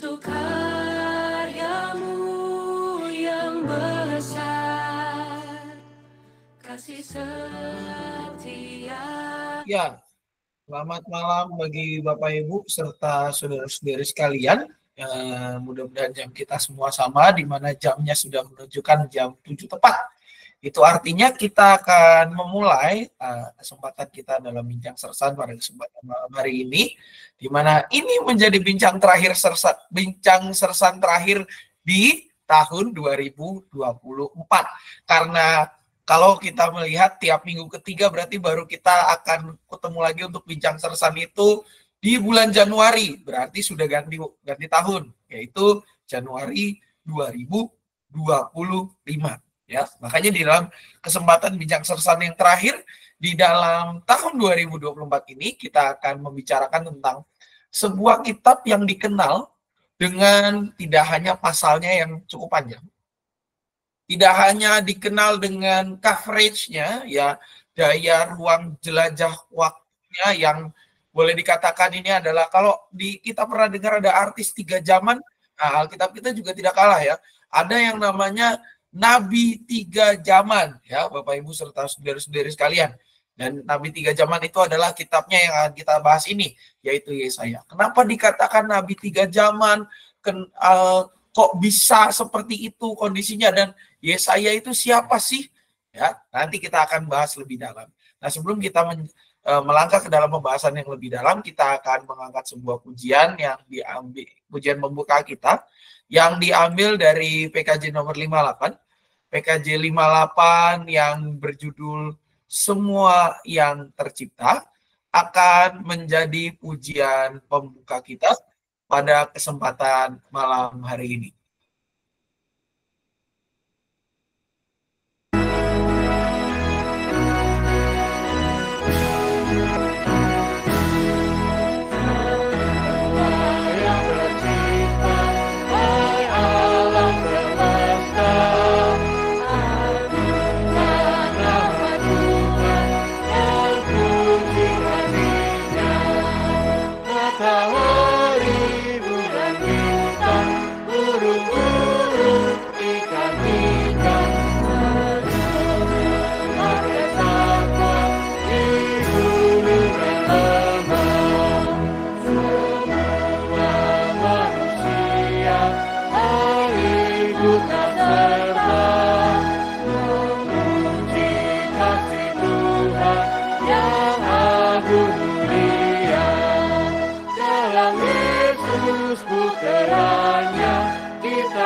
untuk karyamu yang besar, kasih setia. Ya, selamat malam bagi Bapak Ibu serta saudara-saudari sekalian. Mudah-mudahan jam kita semua sama, di mana jamnya sudah menunjukkan jam 7 tepat. Itu artinya kita akan memulai kesempatan kita dalam bincang sersan pada kesempatan malam hari ini, di mana ini menjadi bincang sersan terakhir di tahun 2024. Karena kalau kita melihat tiap minggu ketiga berarti baru kita akan ketemu lagi untuk bincang sersan itu di bulan Januari, berarti sudah ganti tahun, yaitu Januari 2025. Ya, makanya di dalam kesempatan bincang sersan yang terakhir di dalam tahun 2024 ini kita akan membicarakan tentang sebuah kitab yang dikenal dengan tidak hanya pasalnya yang cukup panjang, tidak hanya dikenal dengan coverage-nya, ya, daya ruang jelajah waktunya yang boleh dikatakan ini adalah, kalau kita pernah dengar ada artis 3 zaman, nah Alkitab kita juga tidak kalah ya. Ada yang namanya Nabi 3 zaman, ya Bapak Ibu serta saudara-saudari sekalian. Dan Nabi 3 zaman itu adalah kitabnya yang akan kita bahas ini, yaitu Yesaya. Kenapa dikatakan Nabi 3 zaman? Kok bisa seperti itu kondisinya, dan Yesaya itu siapa sih? Ya, nanti kita akan bahas lebih dalam. Nah, sebelum kita melangkah ke dalam pembahasan yang lebih dalam, kita akan mengangkat sebuah pujian yang diambil, pujian pembuka kita yang diambil dari PKJ nomor 58. PKJ 58 yang berjudul Semua yang Tercipta akan menjadi pujian pembuka kita pada kesempatan malam hari ini.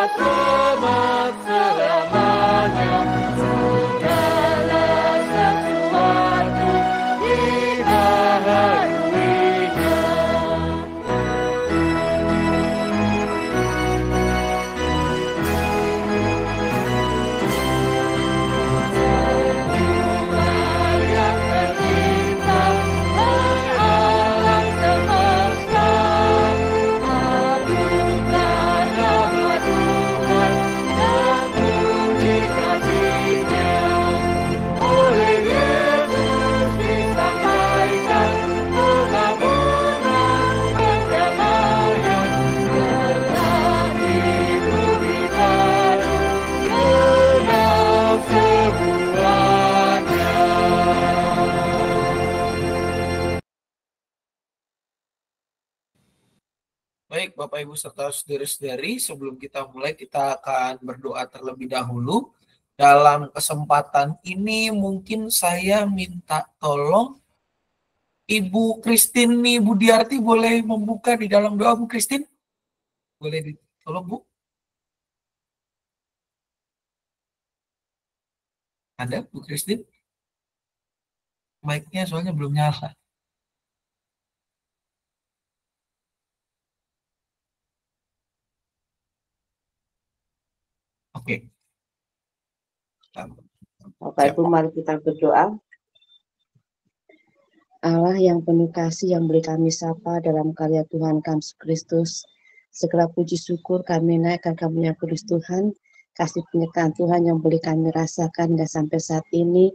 Selamat selamanya, segala sesuatu dibahagiakan. Semua yang tercipta oleh alam semesta, agungkan nama Tuhan dan puji kasih-Nya. Oleh Yesus disampaikan pengampunan perdamaian, berarti bumi baru genap semuanya. Baik, Bapak Ibu serta saudara-saudari, sebelum kita mulai kita akan berdoa terlebih dahulu. Dalam kesempatan ini mungkin saya minta tolong Ibu Christine, Ibu Diarti boleh membuka di dalam doa, Bu Christine? Boleh ditolong, Bu? Ada, Bu Christine? Mic-nya soalnya belum nyala. Oke. Bapak Ibu, mari kita berdoa. Allah yang penuh kasih, yang beri kami sapa dalam karya Tuhan kami Yesus Kristus, segala puji syukur kami naikkan kamu-Nya kudus Tuhan, kasih penyertaan Tuhan yang boleh kami rasakan dan sampai saat ini,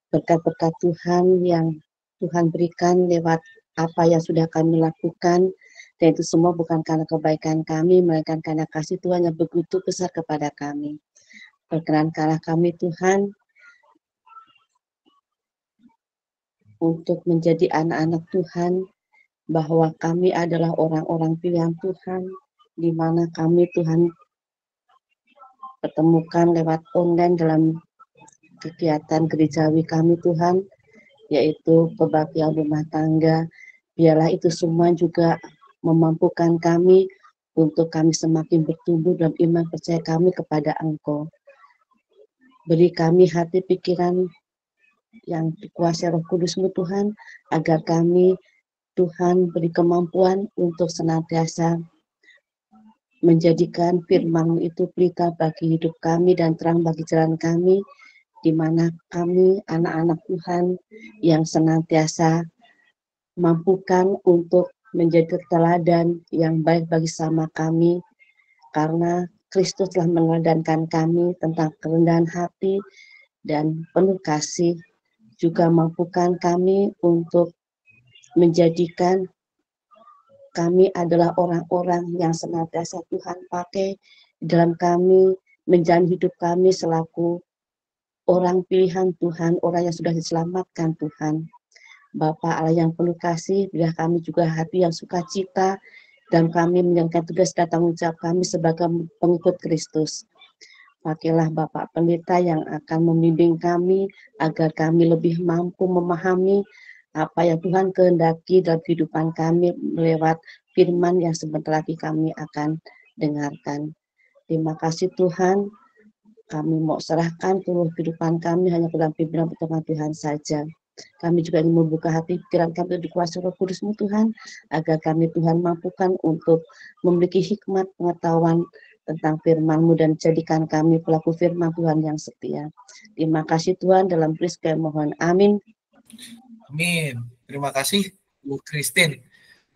berkat-berkat Tuhan yang Tuhan berikan lewat apa yang sudah kami lakukan, Dan itu semua bukan karena kebaikan kami, melainkan karena kasih Tuhan yang begitu besar kepada kami. Perkenankanlah kami Tuhan untuk menjadi anak-anak Tuhan, bahwa kami adalah orang-orang pilihan Tuhan, di mana kami Tuhan pertemukan lewat online dalam kegiatan gerejawi kami Tuhan, yaitu kebaktian rumah tangga. Biarlah itu semua juga memampukan kami untuk kami semakin bertumbuh dalam iman percaya kami kepada Engkau. Beri kami hati pikiran yang dikuasai Roh Kudus-Mu Tuhan, agar kami Tuhan beri kemampuan untuk senantiasa menjadikan firman-Mu itu pelita bagi hidup kami dan terang bagi jalan kami, di mana kami anak-anak Tuhan yang senantiasa mampukan untuk menjadi teladan yang baik bagi sama kami, karena Kristus telah meneladankan kami tentang kerendahan hati dan penuh kasih, juga mampukan kami untuk menjadikan kami adalah orang-orang yang senantiasa Tuhan pakai dalam kami menjalani hidup kami selaku orang pilihan Tuhan, orang yang sudah diselamatkan Tuhan. Bapa Allah yang penuh kasih, biar kami juga hati yang sukacita dan kami menjalankan tugas dan tanggung jawab kami sebagai pengikut Kristus. Pakailah Bapak Pendeta yang akan membimbing kami agar kami lebih mampu memahami apa yang Tuhan kehendaki dalam kehidupan kami lewat firman yang sebentar lagi kami akan dengarkan. Terima kasih Tuhan, kami mau serahkan seluruh kehidupan kami hanya ke dalam pimpinan pertolongan Tuhan saja. Kami juga ingin membuka hati pikiran kami untuk dikuasai Roh Kudus-Mu Tuhan, agar kami Tuhan mampukan untuk memiliki hikmat pengetahuan tentang firman-Mu dan jadikan kami pelaku firman Tuhan yang setia. Terima kasih Tuhan, dalam Kristus kami mohon. Amin. Amin. Terima kasih Bu Christine.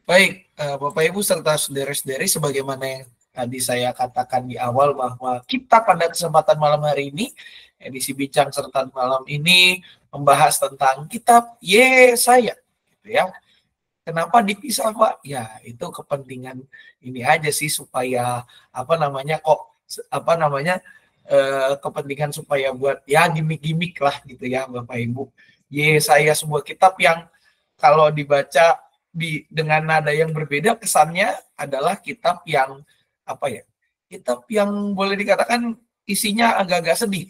Baik, Bapak Ibu serta saudara-saudari, sebagaimana yang tadi saya katakan di awal, bahwa kita pada kesempatan malam hari ini, edisi Bincang Serta malam ini membahas tentang kitab Yesaya, gitu ya. Kenapa dipisah, Pak? Ya, itu kepentingan ini aja sih, supaya kepentingan supaya buat ya gimmick-gimmick lah gitu ya, Bapak Ibu. Yesaya, sebuah kitab yang kalau dibaca dengan nada yang berbeda, kesannya adalah kitab yang kitab yang boleh dikatakan isinya agak-agak sedih.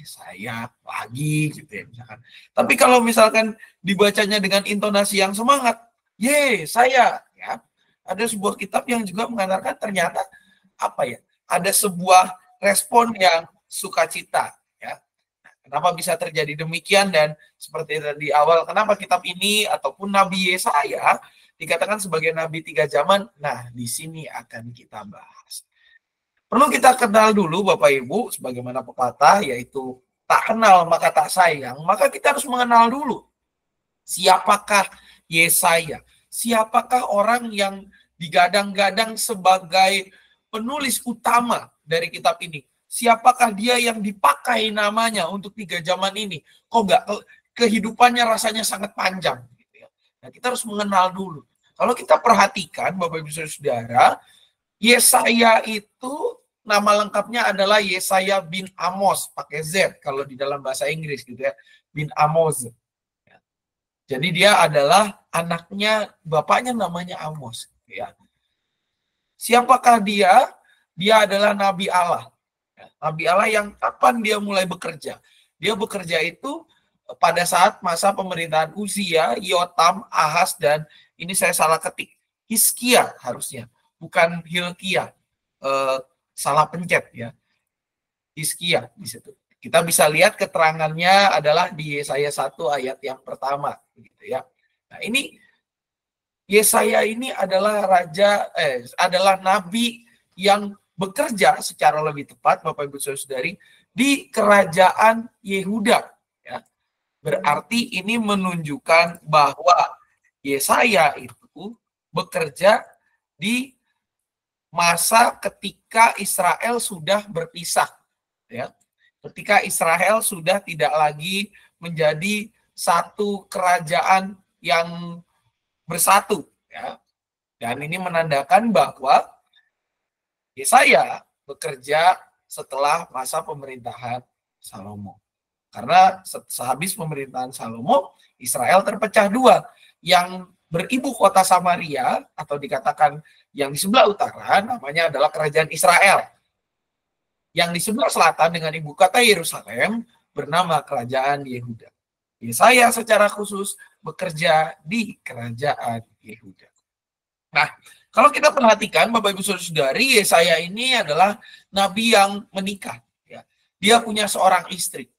Saya lagi gitu ya misalkan. Tapi kalau misalkan dibacanya dengan intonasi yang semangat, saya ya. Ada sebuah kitab yang juga mengatakan ternyata ada sebuah respon yang sukacita ya. Kenapa bisa terjadi demikian, dan seperti tadi awal, kenapa kitab ini ataupun Nabi Yesaya dikatakan sebagai nabi 3 zaman? Nah, di sini akan kita bahas. Perlu kita kenal dulu Bapak Ibu, sebagaimana pepatah, yaitu tak kenal maka tak sayang. Maka kita harus mengenal dulu siapakah Yesaya, siapakah orang yang digadang-gadang sebagai penulis utama dari kitab ini. Siapakah dia yang dipakai namanya untuk 3 zaman ini? Kok enggak kehidupannya rasanya sangat panjang gitu ya. Nah, kita harus mengenal dulu. Kalau kita perhatikan Bapak Ibu Saudara, Yesaya itu nama lengkapnya adalah Yesaya bin Amos, pakai Z kalau di dalam bahasa Inggris gitu ya, bin Amos. Jadi dia adalah anaknya, bapaknya namanya Amos. Ya. Siapakah dia? Dia adalah Nabi Allah. Nabi Allah yang kapan dia mulai bekerja? Dia bekerja itu pada saat masa pemerintahan Uzia, Yotam, Ahaz, dan ini saya salah ketik, Hizkia harusnya, bukan Hilkia, salah pencet ya, Hizkia di situ. Kita bisa lihat keterangannya adalah di Yesaya 1 ayat yang pertama, gitu ya. Nah ini Yesaya ini adalah adalah nabi yang bekerja secara lebih tepat, Bapak Ibu Saudari, di kerajaan Yehuda. Ya. Berarti ini menunjukkan bahwa Yesaya itu bekerja di masa ketika Israel sudah berpisah. Ya. Ketika Israel sudah tidak lagi menjadi satu kerajaan yang bersatu. Ya. Dan ini menandakan bahwa Yesaya bekerja setelah masa pemerintahan Salomo. Karena sehabis pemerintahan Salomo, Israel terpecah dua. Yang beribu kota Samaria, atau dikatakan yang di sebelah utara, namanya adalah Kerajaan Israel. Yang di sebelah selatan dengan ibu kota Yerusalem, bernama Kerajaan Yehuda. Yesaya secara khusus bekerja di Kerajaan Yehuda. Nah, kalau kita perhatikan, Bapak Ibu Saudara-saudari, Yesaya ini adalah nabi yang menikah. Ya. Dia punya seorang istri.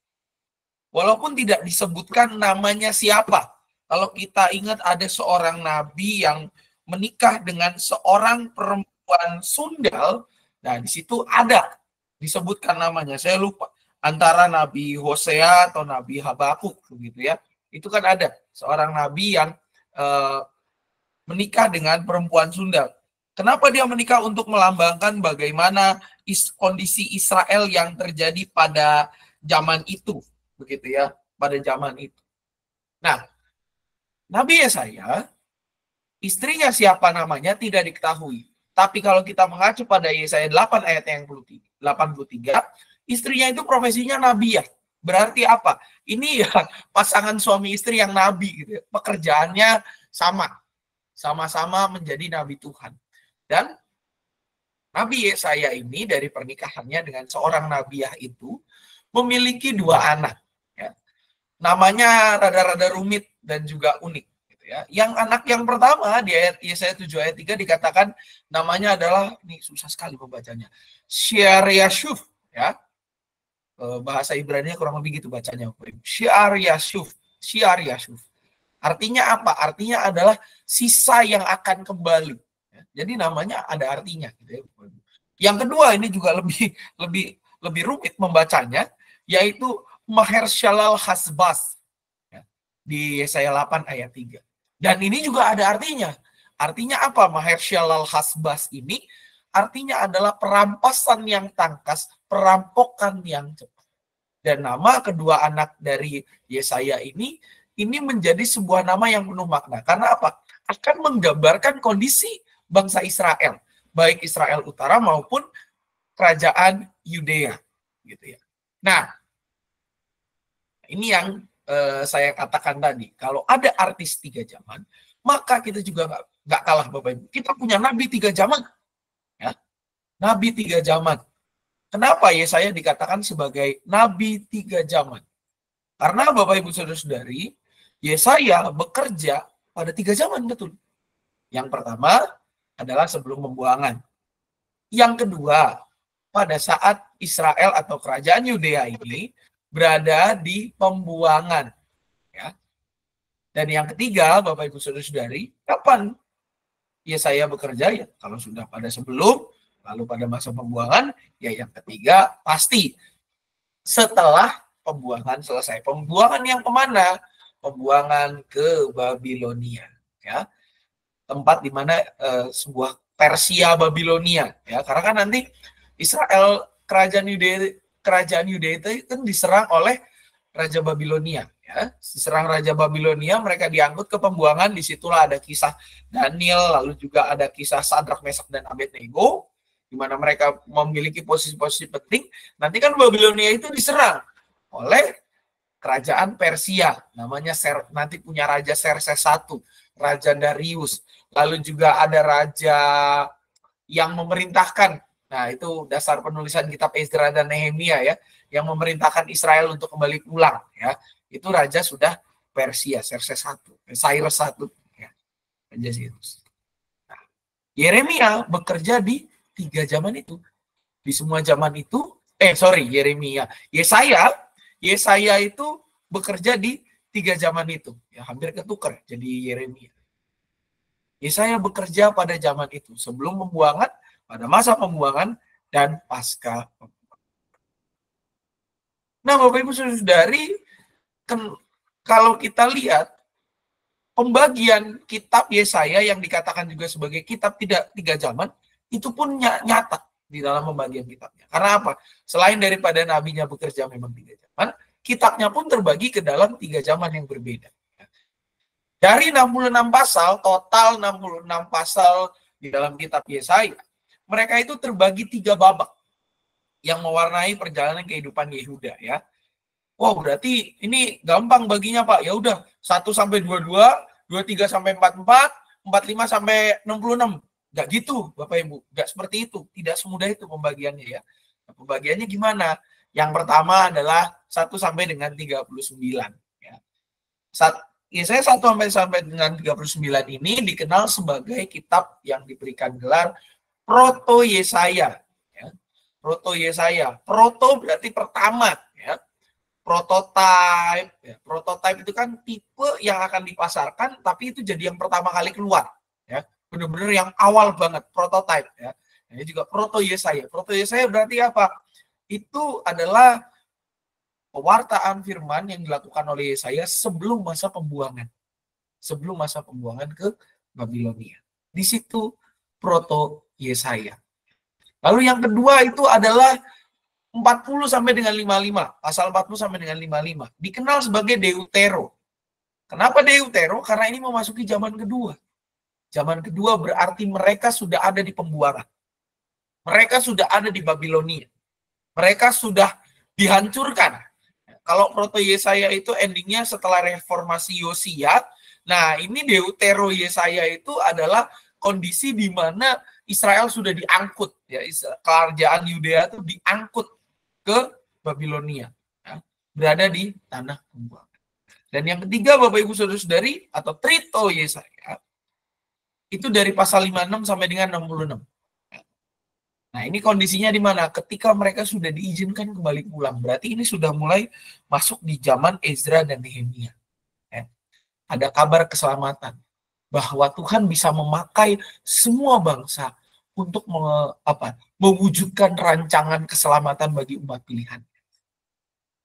Walaupun tidak disebutkan namanya siapa. Kalau kita ingat ada seorang nabi yang menikah dengan seorang perempuan sundal, nah di situ ada disebutkan namanya. Saya lupa antara Nabi Hosea atau Nabi Habakuk begitu ya. Itu kan ada seorang nabi yang menikah dengan perempuan sundal. Kenapa dia menikah? Untuk melambangkan bagaimana kondisi Israel yang terjadi pada zaman itu. Begitu ya, pada zaman itu. Nah, Nabi Yesaya, istrinya siapa namanya tidak diketahui. Tapi kalau kita mengacu pada Yesaya 8 ayat yang 83, istrinya itu profesinya nabi ya. Berarti apa? Ini ya pasangan suami istri yang nabi gitu ya. Pekerjaannya sama-sama menjadi nabi Tuhan. Dan Nabi Yesaya ini dari pernikahannya dengan seorang nabiah itu memiliki 2 anak. Namanya rada-rada rumit dan juga unik. Gitu ya. Yang anak yang pertama di ayat Yesaya 7 ayat 3 dikatakan namanya adalah, ini susah sekali membacanya, Shear-Yashuf. Ya. Bahasa Ibrani kurang lebih gitu bacanya. Shear-Yashuf. Shear-Yashuf. Artinya apa? Artinya adalah sisa yang akan kembali. Ya. Jadi namanya ada artinya. Gitu ya. Yang kedua ini juga lebih rumit membacanya, yaitu Maher-Shalal Hasbaz ya, di Yesaya 8 ayat 3. Dan ini juga ada artinya. Artinya apa? Maher-Shalal Hasbaz ini artinya adalah perampasan yang tangkas, perampokan yang cepat. Dan nama kedua anak dari Yesaya ini menjadi sebuah nama yang penuh makna. Karena apa? Akan menggambarkan kondisi bangsa Israel, baik Israel Utara maupun kerajaan Yudea, gitu ya. Nah, ini yang saya katakan tadi. Kalau ada artis 3 zaman, maka kita juga nggak kalah Bapak Ibu. Kita punya nabi 3 zaman. Ya. Nabi 3 zaman. Kenapa Yesaya dikatakan sebagai nabi 3 zaman? Karena Bapak Ibu Saudara-saudari, Yesaya bekerja pada 3 zaman betul. Yang pertama adalah sebelum pembuangan. Yang kedua, pada saat Israel atau kerajaan Yudea ini berada di pembuangan. Ya. Dan yang ketiga, Bapak Ibu Saudara-saudari, kapan Yesaya bekerja? Ya, kalau sudah pada sebelum, lalu pada masa pembuangan, ya yang ketiga pasti setelah pembuangan selesai. Pembuangan yang kemana? Pembuangan ke Babilonia. Ya. Tempat di mana sebuah Persia Babilonia. Ya. Karena kan nanti Israel, kerajaan Yudea itu kan diserang oleh Raja Babilonia. Ya. Diserang Raja Babilonia, mereka diangkut ke pembuangan. Disitulah ada kisah Daniel, lalu juga ada kisah Sadrak, Mesak, dan Abednego, di mana mereka memiliki posisi-posisi penting. Nanti kan Babilonia itu diserang oleh kerajaan Persia. Namanya nanti punya Raja Xerxes I, Raja Darius. Lalu juga ada raja yang memerintahkan. Nah, itu dasar penulisan kitab Ezra dan Nehemia ya, yang memerintahkan Israel untuk kembali pulang ya. Itu raja sudah Persia, Xerxes I, Cyrus I ya. Raja Cyrus. Nah, Yeremia bekerja di 3 zaman itu. Di semua zaman itu, Yeremia. Yesaya itu bekerja di 3 zaman itu. Ya, hampir ketukar jadi Yeremia. Yesaya bekerja pada zaman itu, sebelum pembuangan, pada masa pembuangan, dan pasca pembuangan. Nah, Bapak Ibu Saudari, kalau kita lihat pembagian kitab Yesaya yang dikatakan juga sebagai kitab 3 zaman, itu pun nyata di dalam pembagian kitabnya. Karena apa? Selain daripada nabinya bekerja memang 3 zaman, kitabnya pun terbagi ke dalam 3 zaman yang berbeda. Dari 66 pasal, total 66 pasal di dalam kitab Yesaya, mereka itu terbagi 3 babak yang mewarnai perjalanan kehidupan Yehuda ya. Wow, berarti ini gampang baginya Pak. Ya udah, 1 sampai 22, 23 sampai 44, 45 sampai 66. Enggak gitu, Bapak Ibu. Enggak seperti itu. Tidak semudah itu pembagiannya ya. Nah, pembagiannya gimana? Yang pertama adalah 1 sampai dengan 39 ya. Yesaya 1 sampai dengan 39 ini dikenal sebagai kitab yang diberikan gelar Proto Yesaya ya. Proto Yesaya. Proto berarti pertama ya. Prototype ya. Prototype itu kan tipe yang akan dipasarkan tapi itu jadi yang pertama kali keluar ya. Benar-benar yang awal banget, prototype ya. Ini juga Proto Yesaya. Proto Yesaya berarti apa? Itu adalah pewartaan firman yang dilakukan oleh Yesaya sebelum masa pembuangan. Sebelum masa pembuangan ke Babilonia. Di situ Proto Yesaya. Lalu yang kedua itu adalah 40 sampai dengan 55. Pasal 40 sampai dengan 55. Dikenal sebagai Deutero. Kenapa Deutero? Karena ini memasuki zaman kedua. Zaman kedua berarti mereka sudah ada di pembuangan. Mereka sudah ada di Babilonia. Mereka sudah dihancurkan. Kalau Proto Yesaya itu endingnya setelah reformasi Yosia. Nah, ini Deutero Yesaya itu adalah kondisi di mana Israel sudah diangkut. Ya, kerajaan Yudea itu diangkut ke Babilonia. Ya, berada di tanah pembuangan. Dan yang ketiga, Bapak Ibu Saudara-saudari, atau Trito Yesaya, itu dari pasal 56 sampai dengan 66. Nah, ini kondisinya di mana? Ketika mereka sudah diizinkan kembali pulang. Berarti ini sudah mulai masuk di zaman Ezra dan Nehemia. Ya. Ada kabar keselamatan. Bahwa Tuhan bisa memakai semua bangsa untuk mewujudkan rancangan keselamatan bagi umat pilihan.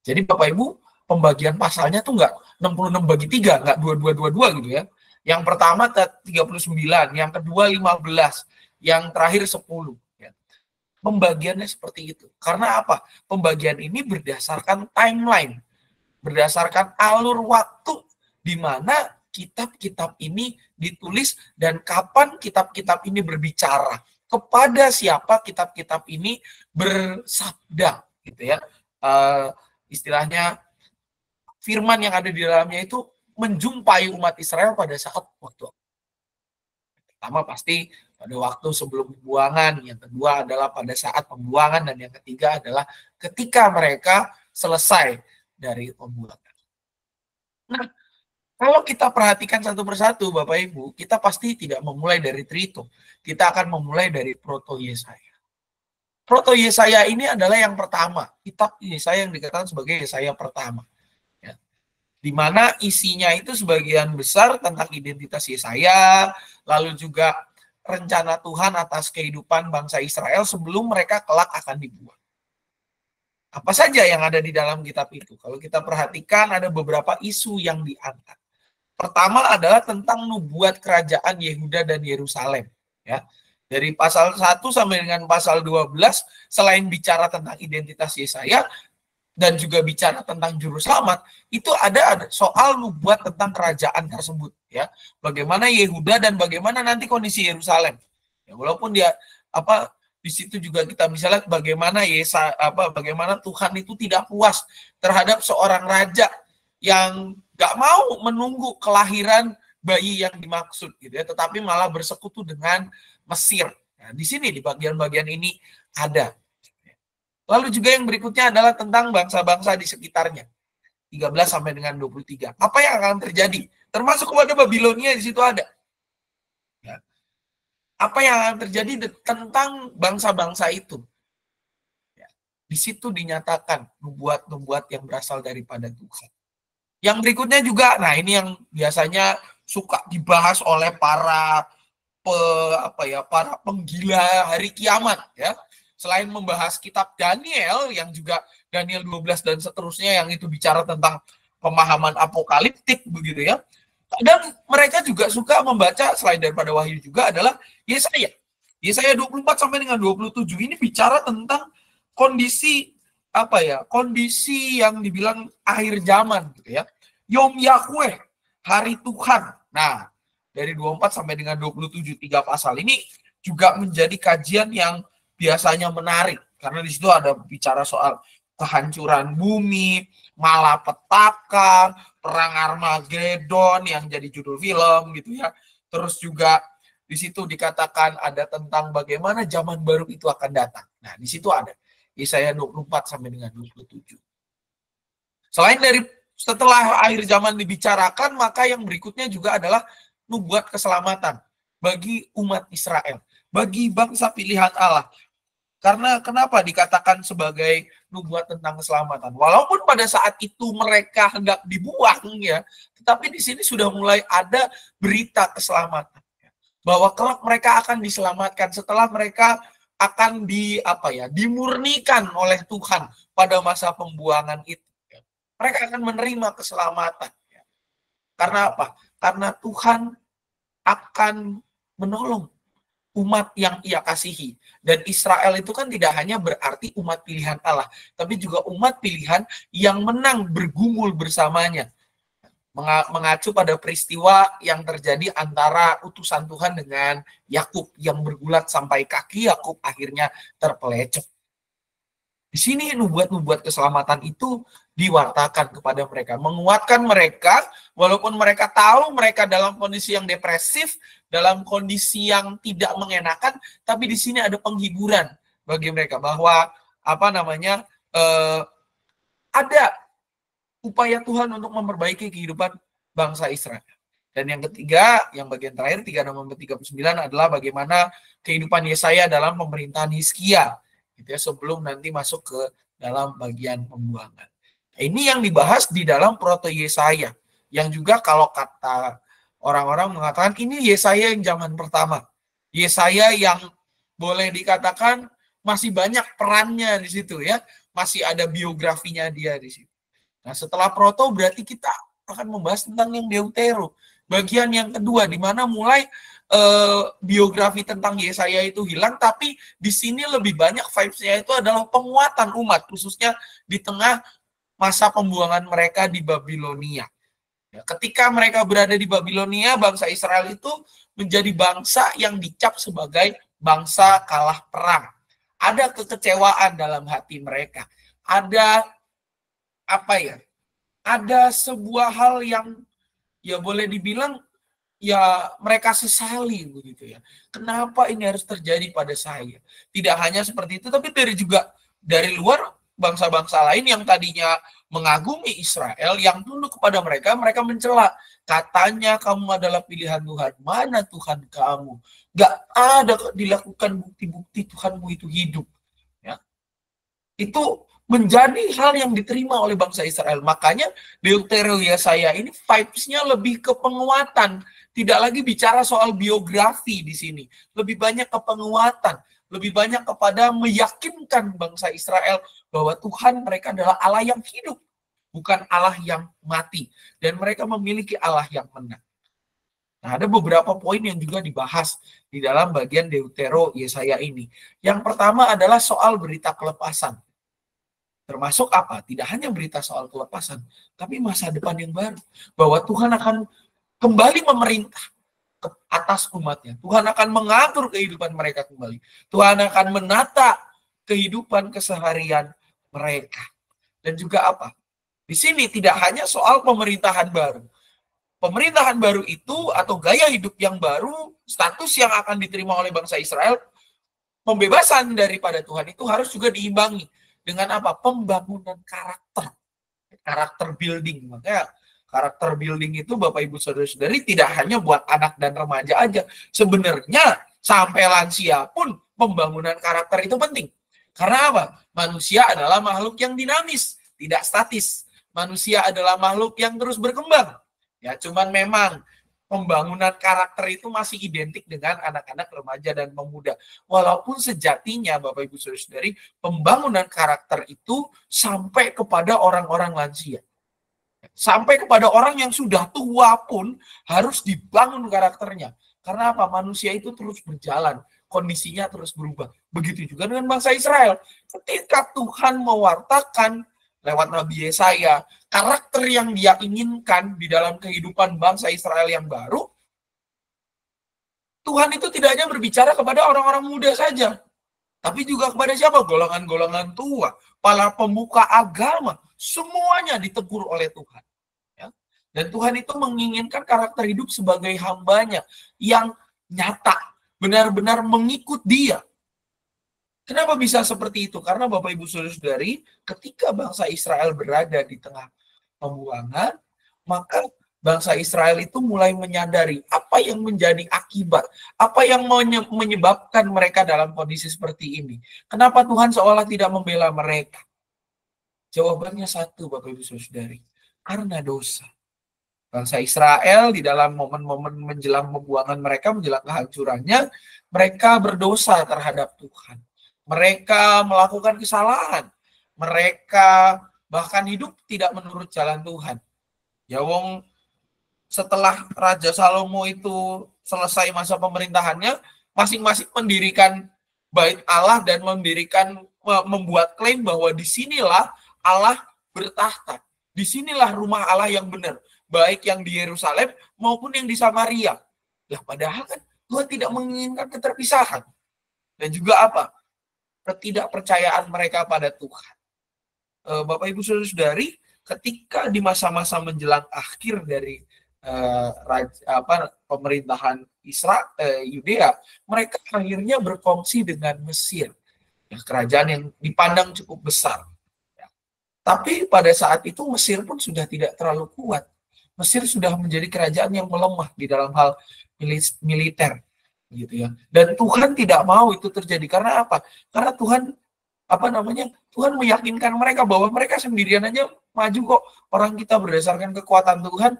Jadi Bapak Ibu, pembagian pasalnya tuh nggak 66 bagi 3, nggak 22-22 gitu ya. Yang pertama 39, yang kedua 15, yang terakhir 10. Pembagiannya seperti itu. Karena apa? Pembagian ini berdasarkan timeline, berdasarkan alur waktu di mana kitab-kitab ini ditulis dan kapan kitab-kitab ini berbicara, kepada siapa kitab-kitab ini bersabda, gitu ya. Istilahnya firman yang ada di dalamnya itu menjumpai umat Israel pada saat waktu. Pertama pasti pada waktu sebelum pembuangan, yang kedua adalah pada saat pembuangan, dan yang ketiga adalah ketika mereka selesai dari pembuangan. Nah, kalau kita perhatikan satu persatu, Bapak Ibu, kita pasti tidak memulai dari Trito. Kita akan memulai dari Proto Yesaya. Proto Yesaya ini adalah yang pertama, kitab Yesaya yang dikatakan sebagai Yesaya pertama. Ya. Di mana isinya itu sebagian besar tentang identitas Yesaya, lalu juga rencana Tuhan atas kehidupan bangsa Israel sebelum mereka kelak akan dibuang. Apa saja yang ada di dalam kitab itu? Kalau kita perhatikan ada beberapa isu yang diangkat. Pertama adalah tentang nubuat kerajaan Yehuda dan Yerusalem. Ya. Dari pasal 1 sampai dengan pasal 12, selain bicara tentang identitas Yesaya, dan juga bicara tentang juru selamat, itu ada soal nubuat tentang kerajaan tersebut ya. Bagaimana Yehuda dan bagaimana nanti kondisi Yerusalem. Ya, walaupun dia di situ juga kita bisa lihat bagaimana bagaimana Tuhan itu tidak puas terhadap seorang raja yang gak mau menunggu kelahiran bayi yang dimaksud gitu ya, tetapi malah bersekutu dengan Mesir. Nah, di sini di bagian-bagian ini ada. Lalu juga yang berikutnya adalah tentang bangsa-bangsa di sekitarnya. 13 sampai dengan 23. Apa yang akan terjadi? Termasuk kepada Babilonia di situ ada. Ya. Apa yang akan terjadi tentang bangsa-bangsa itu? Ya. Di situ dinyatakan nubuat-nubuat yang berasal daripada Tuhan. Yang berikutnya juga, nah ini yang biasanya suka dibahas oleh para penggila hari kiamat ya. Selain membahas kitab Daniel, yang juga Daniel 12 dan seterusnya, yang itu bicara tentang pemahaman apokaliptik begitu ya. Dan mereka juga suka membaca, selain daripada Wahyu juga, adalah Yesaya. Yesaya 24 sampai dengan 27 ini bicara tentang kondisi kondisi yang dibilang akhir zaman gitu ya. Yom Yahweh, hari Tuhan Nah, dari 24 sampai dengan 27, 3 pasal ini juga menjadi kajian yang biasanya menarik. Karena di situ ada bicara soal kehancuran bumi, malapetaka, perang Armageddon yang jadi judul film gitu ya. Terus juga di situ dikatakan ada tentang bagaimana zaman baru itu akan datang. Nah, di situ ada Yesaya 24 sampai dengan 27. Selain dari setelah akhir zaman dibicarakan, maka yang berikutnya juga adalah nubuat keselamatan bagi umat Israel, bagi bangsa pilihan Allah. Karena kenapa dikatakan sebagai nubuat tentang keselamatan? Walaupun pada saat itu mereka hendak dibuang ya, tetapi di sini sudah mulai ada berita keselamatan. Bahwa kelak mereka akan diselamatkan setelah mereka akan dimurnikan oleh Tuhan pada masa pembuangan itu. Mereka akan menerima keselamatan. Karena apa? Karena Tuhan akan menolong umat yang Ia kasihi. Dan Israel itu kan tidak hanya berarti umat pilihan Allah, tapi juga umat pilihan yang menang bergumul bersamanya. Mengacu pada peristiwa yang terjadi antara utusan Tuhan dengan Yakub yang bergulat sampai kaki Yakub akhirnya terpelecet. Di sini nubuat-nubuat keselamatan itu diwartakan kepada mereka, menguatkan mereka walaupun mereka tahu mereka dalam kondisi yang depresif, dalam kondisi yang tidak mengenakan, tapi di sini ada penghiburan bagi mereka bahwa ada upaya Tuhan untuk memperbaiki kehidupan bangsa Israel. Dan yang ketiga, yang bagian terakhir 36-39 adalah bagaimana kehidupan Yesaya dalam pemerintahan Hizkia. Gitu ya, sebelum nanti masuk ke dalam bagian pembuangan. Ini yang dibahas di dalam proto Yesaya, yang juga kalau kata orang-orang mengatakan ini Yesaya yang zaman pertama. Yesaya yang boleh dikatakan masih banyak perannya di situ ya, masih ada biografinya dia di situ. Nah, setelah proto berarti kita akan membahas tentang yang Deutero, bagian yang kedua di mana mulai biografi tentang Yesaya itu hilang, tapi di sini lebih banyak vibes-nya itu adalah penguatan umat, khususnya di tengah masa pembuangan mereka di Babilonia. Ya, ketika mereka berada di Babilonia, bangsa Israel itu menjadi bangsa yang dicap sebagai bangsa kalah perang. Ada kekecewaan dalam hati mereka. Ada ada sebuah hal yang ya boleh dibilang ya mereka sesali begitu ya. Kenapa ini harus terjadi pada saya? Tidak hanya seperti itu, tapi dari luar bangsa-bangsa lain yang tadinya mengagumi Israel, yang tunduk kepada mereka, mereka mencela. Katanya kamu adalah pilihan Tuhan. Mana Tuhan kamu? Gak ada dilakukan bukti-bukti Tuhanmu itu hidup. Ya. Itu menjadi hal yang diterima oleh bangsa Israel. Makanya Deutero Yesaya ini vibes-nya lebih ke penguatan. Tidak lagi bicara soal biografi di sini. Lebih banyak ke penguatan. Lebih banyak kepada meyakinkan bangsa Israel bahwa Tuhan mereka adalah Allah yang hidup. Bukan Allah yang mati. Dan mereka memiliki Allah yang menang. Nah, ada beberapa poin yang juga dibahas di dalam bagian Deutero Yesaya ini. Yang pertama adalah soal berita kelepasan. Termasuk apa? Tidak hanya berita soal kelepasan, tapi masa depan yang baru. Bahwa Tuhan akan kembali memerintah ke atas umatnya. Tuhan akan mengatur kehidupan mereka kembali. Tuhan akan menata kehidupan keseharian mereka. Dan juga apa? Di sini tidak hanya soal pemerintahan baru. Pemerintahan baru itu atau gaya hidup yang baru, status yang akan diterima oleh bangsa Israel, pembebasan daripada Tuhan itu harus juga diimbangi dengan apa? Pembangunan karakter. Karakter building. Makanya karakter building itu Bapak Ibu Saudara-saudari tidak hanya buat anak dan remaja aja. Sebenarnya sampai lansia pun pembangunan karakter itu penting. Karena apa? Manusia adalah makhluk yang dinamis, tidak statis. Manusia adalah makhluk yang terus berkembang. Ya, cuman memang pembangunan karakter itu masih identik dengan anak-anak, remaja, dan pemuda. Walaupun sejatinya, Bapak Ibu Saudara-saudari, pembangunan karakter itu sampai kepada orang-orang lansia. Sampai kepada orang yang sudah tua pun harus dibangun karakternya. Karena apa? Manusia itu terus berjalan. Kondisinya terus berubah. Begitu juga dengan bangsa Israel. Ketika Tuhan mewartakan lewat Nabi Yesaya, karakter yang dia inginkan di dalam kehidupan bangsa Israel yang baru, Tuhan itu tidak hanya berbicara kepada orang-orang muda saja, tapi juga kepada siapa? Golongan-golongan tua, para pemuka agama, semuanya ditegur oleh Tuhan. Ya. Dan Tuhan itu menginginkan karakter hidup sebagai hambanya yang nyata, benar-benar mengikut dia. Kenapa bisa seperti itu? Karena Bapak Ibu Saudara-saudari, ketika bangsa Israel berada di tengah pembuangan, maka bangsa Israel itu mulai menyadari apa yang menjadi akibat, apa yang menyebabkan mereka dalam kondisi seperti ini. Kenapa Tuhan seolah tidak membela mereka? Jawabannya satu, Bapak Ibu Saudara-saudari, karena dosa. Bangsa Israel di dalam momen-momen menjelang pembuangan mereka, menjelang kehancurannya, mereka berdosa terhadap Tuhan. Mereka melakukan kesalahan. Mereka bahkan hidup tidak menurut jalan Tuhan. Ya wong, setelah Raja Salomo itu selesai masa pemerintahannya, masing-masing mendirikan bait Allah dan membuat klaim bahwa disinilah Allah bertahta. Disinilah rumah Allah yang benar, baik yang di Yerusalem maupun yang di Samaria. Ya padahal kan Tuhan tidak menginginkan keterpisahan. Dan juga apa? Ketidakpercayaan mereka pada Tuhan. Bapak Ibu Saudara-saudari, ketika di masa-masa menjelang akhir dari pemerintahan Yudea, mereka akhirnya berkongsi dengan Mesir, ya, kerajaan yang dipandang cukup besar. Ya. Tapi pada saat itu Mesir pun sudah tidak terlalu kuat. Mesir sudah menjadi kerajaan yang melemah di dalam hal militer, gitu ya. Dan Tuhan tidak mau itu terjadi. Karena apa? Karena Tuhan Tuhan meyakinkan mereka bahwa mereka sendirian aja maju kok. Orang kita berdasarkan kekuatan Tuhan.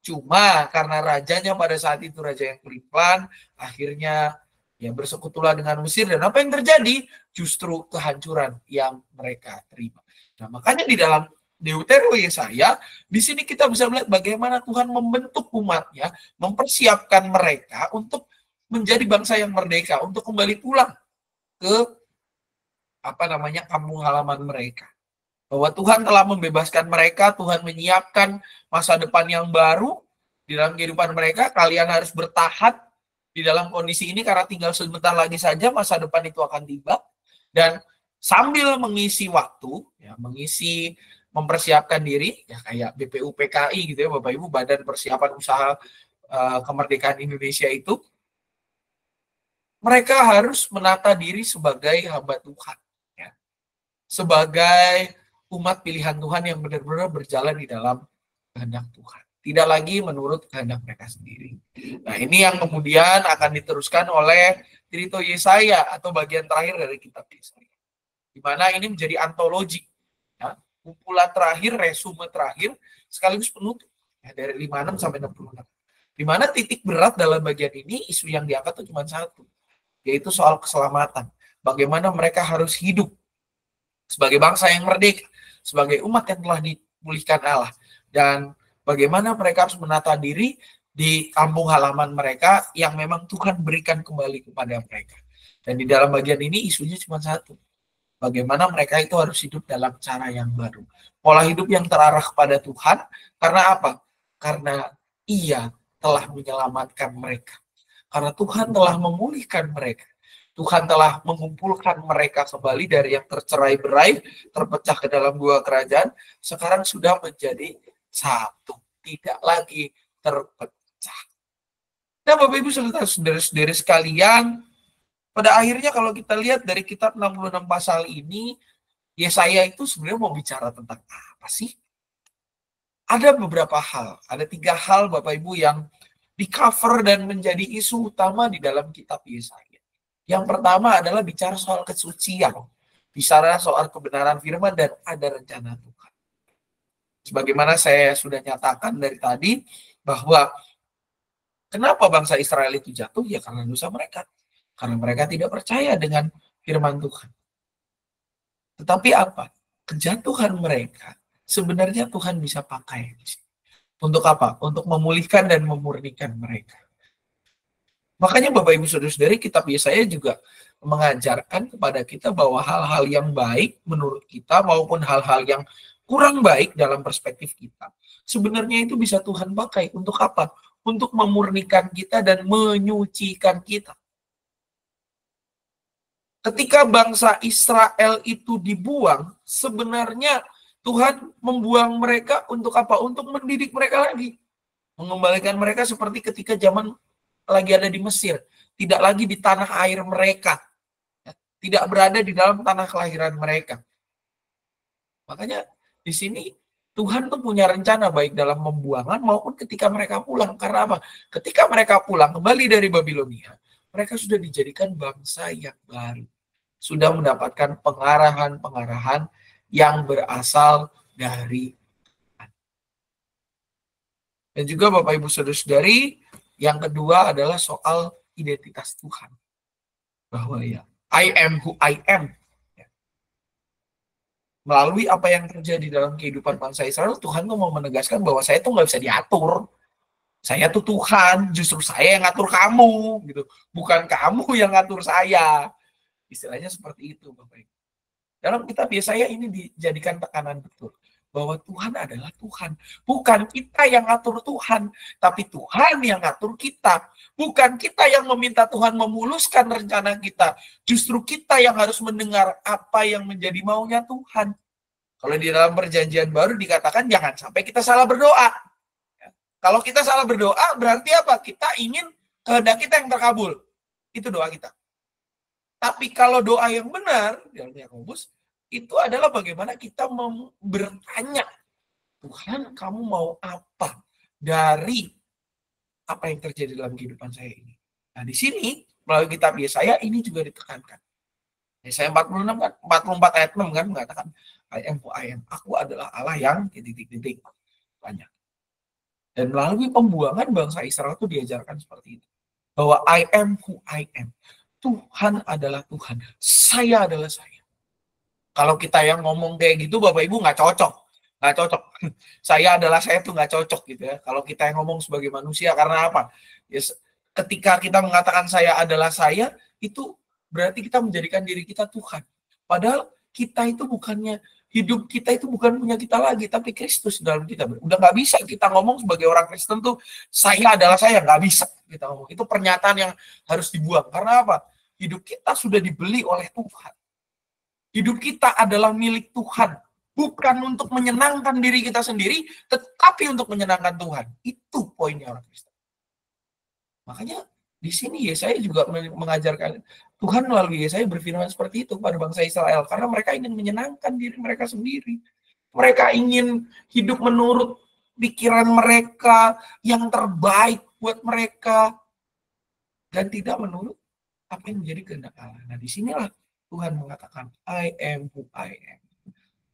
Cuma karena rajanya pada saat itu raja yang pelin-pelan, akhirnya ya bersekutulah dengan Mesir. Dan apa yang terjadi? Justru kehancuran yang mereka terima. Nah, makanya di dalam Deutero Yesaya, di sini kita bisa melihat bagaimana Tuhan membentuk umatnya, mempersiapkan mereka untuk menjadi bangsa yang merdeka, untuk kembali pulang ke kampung halaman mereka. Bahwa Tuhan telah membebaskan mereka, Tuhan menyiapkan masa depan yang baru di dalam kehidupan mereka. Kalian harus bertahan di dalam kondisi ini karena tinggal sebentar lagi saja masa depan itu akan tiba. Dan sambil mengisi waktu, ya, mempersiapkan diri, ya kayak BPUPKI gitu ya, Bapak Ibu, Badan Persiapan Usaha Kemerdekaan Indonesia itu, mereka harus menata diri sebagai hamba Tuhan. Sebagai umat pilihan Tuhan yang benar-benar berjalan di dalam kehendak Tuhan. Tidak lagi menurut kehendak mereka sendiri. Nah, ini yang kemudian akan diteruskan oleh Cerita Yesaya atau bagian terakhir dari kitab Yesaya. Di mana ini menjadi antologi. Ya, kumpulan terakhir, resume terakhir, sekaligus penutup. Ya, dari 56 sampai 66. Di mana titik berat dalam bagian ini, isu yang diangkat itu cuma satu. Yaitu soal keselamatan. Bagaimana mereka harus hidup sebagai bangsa yang merdeka, sebagai umat yang telah dipulihkan Allah, dan bagaimana mereka harus menata diri di kampung halaman mereka yang memang Tuhan berikan kembali kepada mereka. Dan di dalam bagian ini isunya cuma satu, bagaimana mereka itu harus hidup dalam cara yang baru, pola hidup yang terarah kepada Tuhan. Karena apa? Karena Ia telah menyelamatkan mereka, karena Tuhan telah memulihkan mereka. Tuhan telah mengumpulkan mereka kembali dari yang tercerai-berai, terpecah ke dalam dua kerajaan, sekarang sudah menjadi satu, tidak lagi terpecah. Nah, Bapak Ibu saudara-saudari sekalian, pada akhirnya kalau kita lihat dari kitab 66 pasal ini, Yesaya itu sebenarnya mau bicara tentang apa sih? Ada beberapa hal, ada 3 hal Bapak Ibu yang di-cover dan menjadi isu utama di dalam kitab Yesaya. Yang pertama adalah bicara soal kesucian, bicara soal kebenaran firman dan ada rencana Tuhan. Sebagaimana saya sudah nyatakan dari tadi, bahwa kenapa bangsa Israel itu jatuh? Ya karena dosa mereka. Karena mereka tidak percaya dengan firman Tuhan. Tetapi apa? Kejatuhan mereka sebenarnya Tuhan bisa pakai. Untuk apa? Untuk memulihkan dan memurnikan mereka. Makanya Bapak Ibu Saudara-saudari, kitab Yesaya juga mengajarkan kepada kita bahwa hal-hal yang baik menurut kita maupun hal-hal yang kurang baik dalam perspektif kita, sebenarnya itu bisa Tuhan pakai untuk apa? Untuk memurnikan kita dan menyucikan kita. Ketika bangsa Israel itu dibuang, sebenarnya Tuhan membuang mereka untuk apa? Untuk mendidik mereka lagi. Mengembalikan mereka seperti ketika zaman lagi ada di Mesir. Tidak lagi di tanah air mereka. Tidak berada di dalam tanah kelahiran mereka. Makanya di sini Tuhan tuh punya rencana baik dalam membuangan maupun ketika mereka pulang. Karena apa? Ketika mereka pulang kembali dari Babilonia, mereka sudah dijadikan bangsa yang baru. Sudah mendapatkan pengarahan-pengarahan yang berasal dari Tuhan. Dan juga Bapak Ibu Saudara-saudari, yang kedua adalah soal identitas Tuhan. Bahwa ya, I am who I am. Melalui apa yang terjadi dalam kehidupan bangsa Israel, Tuhan tuh mau menegaskan bahwa saya tuh nggak bisa diatur. Saya tuh Tuhan, justru saya yang ngatur kamu, gitu. Bukan kamu yang ngatur saya. Istilahnya seperti itu, Bapak Ibu. Dalam kitab Yesaya ini dijadikan tekanan betul. Bahwa Tuhan adalah Tuhan. Bukan kita yang ngatur Tuhan, tapi Tuhan yang ngatur kita. Bukan kita yang meminta Tuhan memuluskan rencana kita. Justru kita yang harus mendengar apa yang menjadi maunya Tuhan. Kalau di dalam perjanjian baru dikatakan jangan sampai kita salah berdoa. Kalau kita salah berdoa berarti apa? Kita ingin kehendak kita yang terkabul. Itu doa kita. Tapi kalau doa yang benar, dalam Yakobus, itu adalah bagaimana kita bertanya, Tuhan kamu mau apa dari apa yang terjadi dalam kehidupan saya ini. Nah di sini, melalui kitab Yesaya ini juga ditekankan. Yesaya 46 kan, 44 ayat 6 kan mengatakan, I am who I am. Aku adalah Allah yang titik-titik banyak. Dan melalui pembuangan bangsa Israel itu diajarkan seperti itu. Bahwa I am who I am. Tuhan adalah Tuhan. Saya adalah saya. Kalau kita yang ngomong kayak gitu, Bapak Ibu nggak cocok. Nggak cocok. Saya adalah saya tuh nggak cocok gitu ya. Kalau kita yang ngomong sebagai manusia, karena apa? Ya, ketika kita mengatakan saya adalah saya, itu berarti kita menjadikan diri kita Tuhan. Padahal kita itu bukannya, hidup kita itu bukan punya kita lagi, tapi Kristus dalam kita. Udah nggak bisa kita ngomong sebagai orang Kristen tuh, saya adalah saya. Nggak bisa kita ngomong. Itu pernyataan yang harus dibuang. Karena apa? Hidup kita sudah dibeli oleh Tuhan. Hidup kita adalah milik Tuhan. Bukan untuk menyenangkan diri kita sendiri, tetapi untuk menyenangkan Tuhan. Itu poinnya orang Kristen. Makanya di sini Yesaya juga mengajarkan, Tuhan melalui Yesaya berfirman seperti itu pada bangsa Israel. Karena mereka ingin menyenangkan diri mereka sendiri. Mereka ingin hidup menurut pikiran mereka yang terbaik buat mereka. Dan tidak menurut apa yang menjadi kehendak Allah. Nah disinilah Tuhan mengatakan, I am who I am.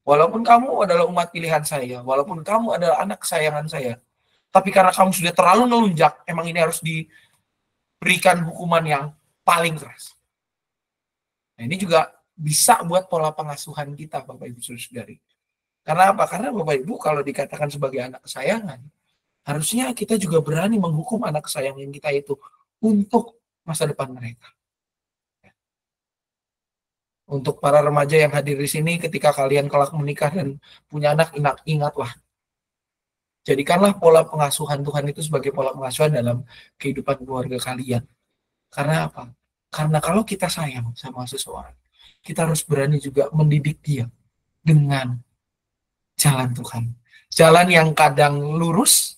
Walaupun kamu adalah umat pilihan saya, walaupun kamu adalah anak kesayangan saya, tapi karena kamu sudah terlalu melunjak, emang ini harus diberikan hukuman yang paling keras. Nah ini juga bisa buat pola pengasuhan kita, Bapak Ibu Saudari. Karena apa? Karena Bapak Ibu kalau dikatakan sebagai anak kesayangan, harusnya kita juga berani menghukum anak kesayangan kita itu untuk masa depan mereka. Untuk para remaja yang hadir di sini, ketika kalian kelak menikah dan punya anak, ingatlah. Jadikanlah pola pengasuhan Tuhan itu sebagai pola pengasuhan dalam kehidupan keluarga kalian. Karena apa? Karena kalau kita sayang sama seseorang, kita harus berani juga mendidik dia dengan jalan Tuhan. Jalan yang kadang lurus,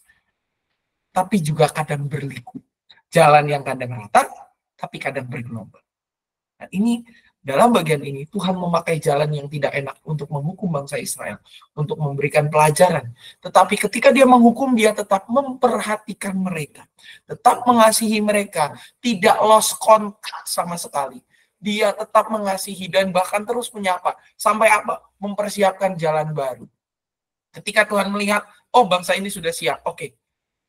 tapi juga kadang berliku. Jalan yang kadang rata, tapi kadang bergelombang. Nah, ini dalam bagian ini Tuhan memakai jalan yang tidak enak untuk menghukum bangsa Israel, untuk memberikan pelajaran. Tetapi ketika dia menghukum, dia tetap memperhatikan mereka, tetap mengasihi mereka, tidak lost contact sama sekali. Dia tetap mengasihi dan bahkan terus menyapa. Sampai apa? Mempersiapkan jalan baru. Ketika Tuhan melihat, oh bangsa ini sudah siap, oke,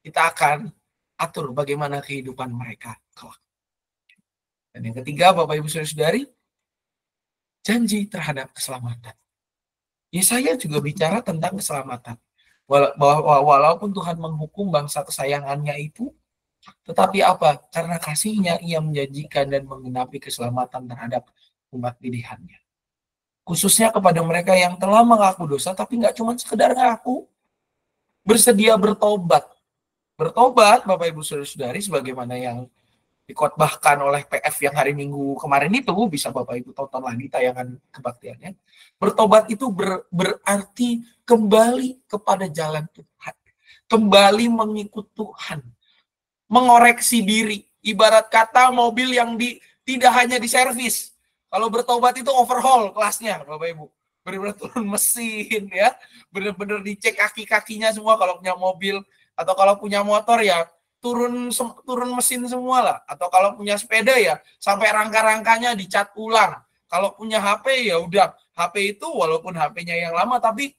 kita akan atur bagaimana kehidupan mereka kelak. Dan yang ketiga, Bapak Ibu Saudara-saudari, janji terhadap keselamatan. Yesaya juga bicara tentang keselamatan. Walaupun Tuhan menghukum bangsa kesayangannya itu, tetapi apa? Karena kasihnya ia menjanjikan dan menggenapi keselamatan terhadap umat pilihannya. Khususnya kepada mereka yang telah mengaku dosa, tapi nggak cuma sekedar ngaku, bersedia bertobat. Bertobat, Bapak Ibu Saudara-saudari, sebagaimana yang dikotbahkan oleh PF yang hari Minggu kemarin itu, bisa Bapak Ibu tonton lagi tayangan kebaktiannya. Bertobat itu berarti kembali kepada jalan Tuhan. Kembali mengikut Tuhan. Mengoreksi diri. Ibarat kata mobil yang tidak hanya diservis. Kalau bertobat itu overhaul kelasnya, Bapak Ibu. Benar-benar turun mesin ya. Benar-benar dicek kaki-kakinya semua kalau punya mobil. Atau kalau punya motor ya turun mesin semua lah. Atau kalau punya sepeda ya sampai rangka-rangkanya dicat ulang. Kalau punya HP ya udah, HP itu walaupun HP-nya yang lama tapi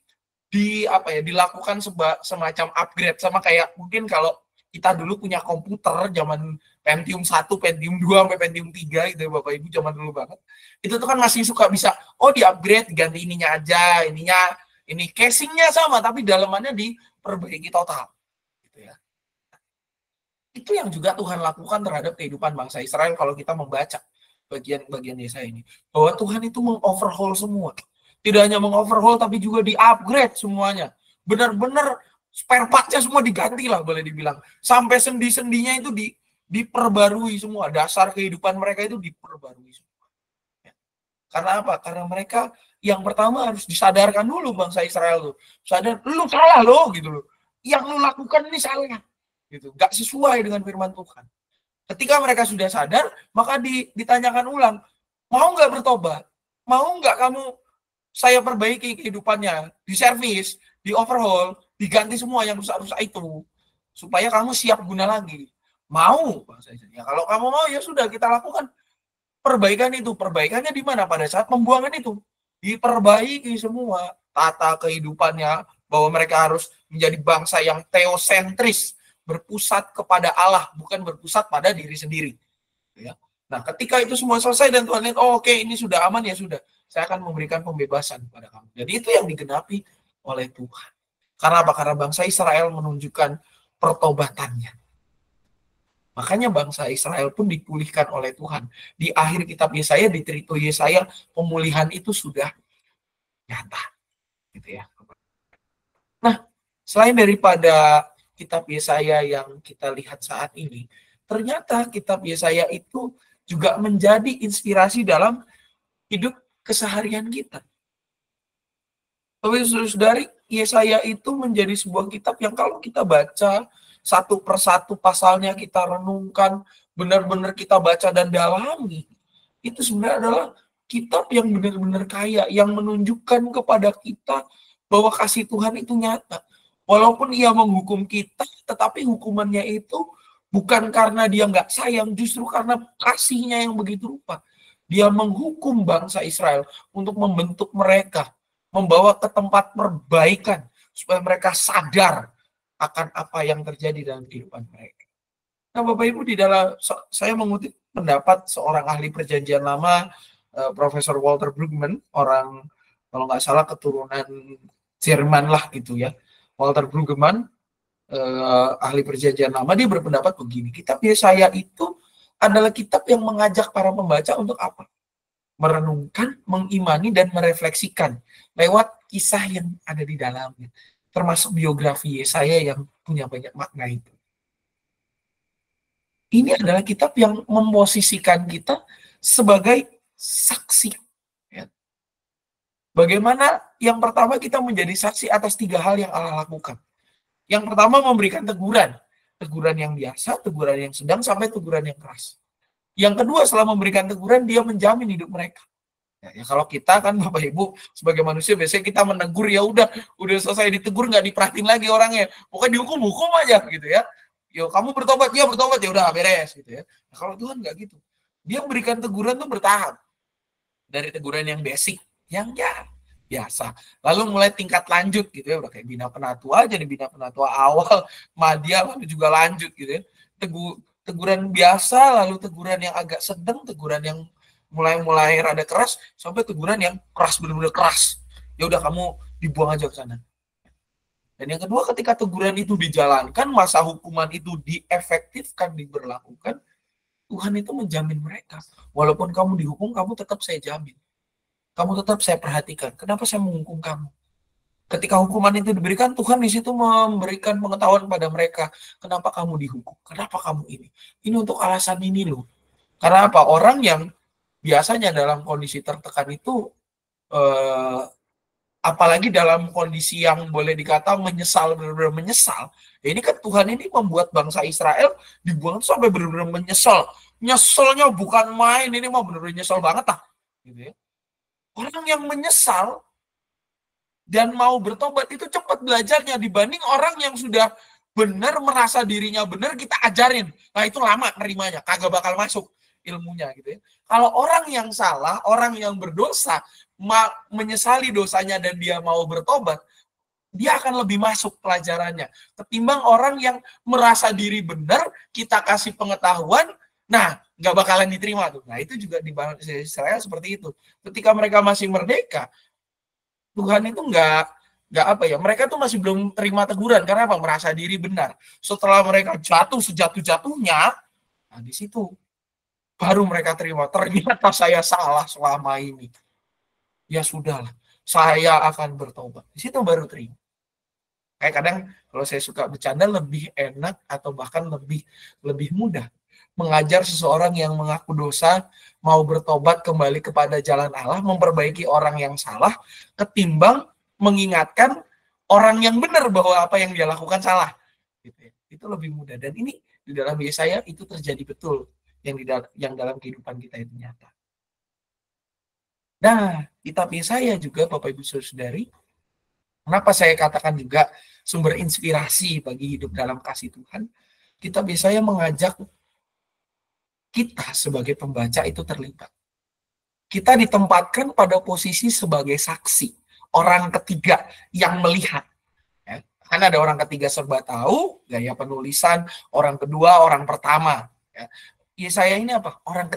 dilakukan semacam upgrade, sama kayak mungkin kalau kita dulu punya komputer zaman Pentium 1, Pentium 2 sampai Pentium 3 gitu ya Bapak Ibu, zaman dulu banget. Itu tuh kan masih suka bisa di-upgrade, diganti ininya aja, ini casingnya sama tapi dalamannya diperbaiki total. Itu yang juga Tuhan lakukan terhadap kehidupan bangsa Israel kalau kita membaca bagian-bagian Yesaya ini. Bahwa Tuhan itu mengoverhaul semua. Tidak hanya mengoverhaul tapi juga di-upgrade semuanya. Benar-benar spare part-nya semua diganti lah boleh dibilang. Sampai sendi-sendinya itu diperbarui semua. Dasar kehidupan mereka itu diperbarui semua. Karena apa? Karena mereka yang pertama harus disadarkan dulu bangsa Israel tuh. Sadar, lu salah lo gitu loh. Yang lu lakukan ini salah. Gitu, nggak sesuai dengan firman Tuhan. Ketika mereka sudah sadar, maka ditanyakan ulang, mau nggak bertobat? Mau nggak kamu saya perbaiki kehidupannya, diservis, di overhaul, diganti semua yang rusak-rusak itu, supaya kamu siap guna lagi? Mau, ya kalau kamu mau ya sudah kita lakukan perbaikan itu. Perbaikannya di mana? Pada saat pembuangan itu diperbaiki semua tata kehidupannya, bahwa mereka harus menjadi bangsa yang teosentris, berpusat kepada Allah, bukan berpusat pada diri sendiri. Ya. Nah, ketika itu semua selesai dan Tuhan lihat, oke, ini sudah aman, ya sudah, saya akan memberikan pembebasan kepada kamu. Jadi itu yang digenapi oleh Tuhan. Karena apa? Karena bangsa Israel menunjukkan pertobatannya. Makanya bangsa Israel pun dipulihkan oleh Tuhan. Di akhir kitab Yesaya, di Trito Yesaya, pemulihan itu sudah nyata. Gitu ya. Nah, selain daripada kitab Yesaya yang kita lihat saat ini, ternyata kitab Yesaya itu juga menjadi inspirasi dalam hidup keseharian kita. Saudara-saudari, Yesaya itu menjadi sebuah kitab yang kalau kita baca satu persatu pasalnya, kita renungkan, benar-benar kita baca dan dalami, itu sebenarnya adalah kitab yang benar-benar kaya, yang menunjukkan kepada kita bahwa kasih Tuhan itu nyata. Walaupun ia menghukum kita, tetapi hukumannya itu bukan karena dia nggak sayang, justru karena kasihnya yang begitu rupa. Dia menghukum bangsa Israel untuk membentuk mereka, membawa ke tempat perbaikan, supaya mereka sadar akan apa yang terjadi dalam kehidupan mereka. Nah, Bapak Ibu, saya mengutip pendapat seorang ahli perjanjian lama, Profesor Walter Brueggemann, orang kalau nggak salah keturunan Jerman lah gitu ya. Walter Brueggemann, ahli perjanjian lama, dia berpendapat begini, kitab Yesaya itu adalah kitab yang mengajak para pembaca untuk apa? Merenungkan, mengimani, dan merefleksikan lewat kisah yang ada di dalamnya. Termasuk biografi Yesaya yang punya banyak makna itu. Ini adalah kitab yang memposisikan kita sebagai saksi. Bagaimana yang pertama kita menjadi saksi atas 3 hal yang Allah lakukan. Yang pertama memberikan teguran. Teguran yang biasa, teguran yang sedang, sampai teguran yang keras. Yang kedua, setelah memberikan teguran, dia menjamin hidup mereka. Ya, kalau kita kan Bapak Ibu sebagai manusia biasanya kita menegur, ya udah selesai ditegur nggak diperhatiin lagi orangnya. Pokoknya dihukum aja gitu ya. Yo, kamu bertobat, ya udah beres gitu ya. Nah, kalau Tuhan nggak gitu. Dia memberikan teguran tuh bertahap. Dari teguran yang basic, yang ya biasa, lalu mulai tingkat lanjut gitu ya, udah kayak bina penatua aja nih, bina penatua awal, madya, lalu juga lanjut gitu ya. Teguran biasa, lalu teguran yang agak sedang, teguran yang mulai rada keras, sampai teguran yang keras, benar-benar keras. Ya udah, kamu dibuang aja ke sana. Dan yang kedua, ketika teguran itu dijalankan, masa hukuman itu diefektifkan, diberlakukan, Tuhan itu menjamin mereka. Walaupun kamu dihukum, kamu tetap saya jamin. kamu tetap saya perhatikan. Kenapa saya menghukum kamu? Ketika hukuman itu diberikan, Tuhan di situ memberikan pengetahuan pada mereka. Kenapa kamu dihukum? Kenapa kamu ini? Ini untuk alasan ini loh. Karena apa? Orang yang biasanya dalam kondisi tertekan itu, apalagi dalam kondisi yang boleh dikata menyesal, benar-benar menyesal. Ya ini kan Tuhan ini membuat bangsa Israel dibuang sampai benar-benar menyesal. Nyeselnya bukan main, ini mau benar-benar nyesel banget lah. Gitu ya. Orang yang menyesal dan mau bertobat itu cepat belajarnya dibanding orang yang sudah benar merasa dirinya benar kita ajarin. Nah itu lama nerimanya, kagak bakal masuk ilmunya gitu ya. Kalau orang yang salah, orang yang berdosa, menyesali dosanya dan dia mau bertobat, dia akan lebih masuk pelajarannya. Ketimbang orang yang merasa diri benar, kita kasih pengetahuan, nah nggak bakalan diterima tuh. Nah itu juga di bangsa Israel seperti itu. Ketika mereka masih merdeka, Tuhan itu nggak apa ya, mereka tuh masih belum terima teguran karena apa? Merasa diri benar. Setelah mereka jatuh sejatuh-jatuhnya, nah di situ baru mereka terima. Ternyata saya salah selama ini. Ya sudahlah, saya akan bertobat. Di situ baru terima. Kayak kadang kalau saya suka bercanda lebih enak atau bahkan lebih mudah mengajar seseorang yang mengaku dosa mau bertobat kembali kepada jalan Allah, memperbaiki orang yang salah, ketimbang mengingatkan orang yang benar bahwa apa yang dia lakukan salah. Gitu ya. Itu lebih mudah. Dan ini di dalam Yesaya itu terjadi betul, yang dalam kehidupan kita itu nyata. Nah, kitab Yesaya juga Bapak Ibu Saudari, kenapa saya katakan juga sumber inspirasi bagi hidup dalam kasih Tuhan, kitab Yesaya mengajak kita sebagai pembaca itu terlibat. Kita ditempatkan pada posisi sebagai saksi, orang ketiga yang melihat. Ya, kan ada orang ketiga serba tahu, gaya penulisan, orang kedua, orang pertama. Ya. Yesaya ini apa? Orang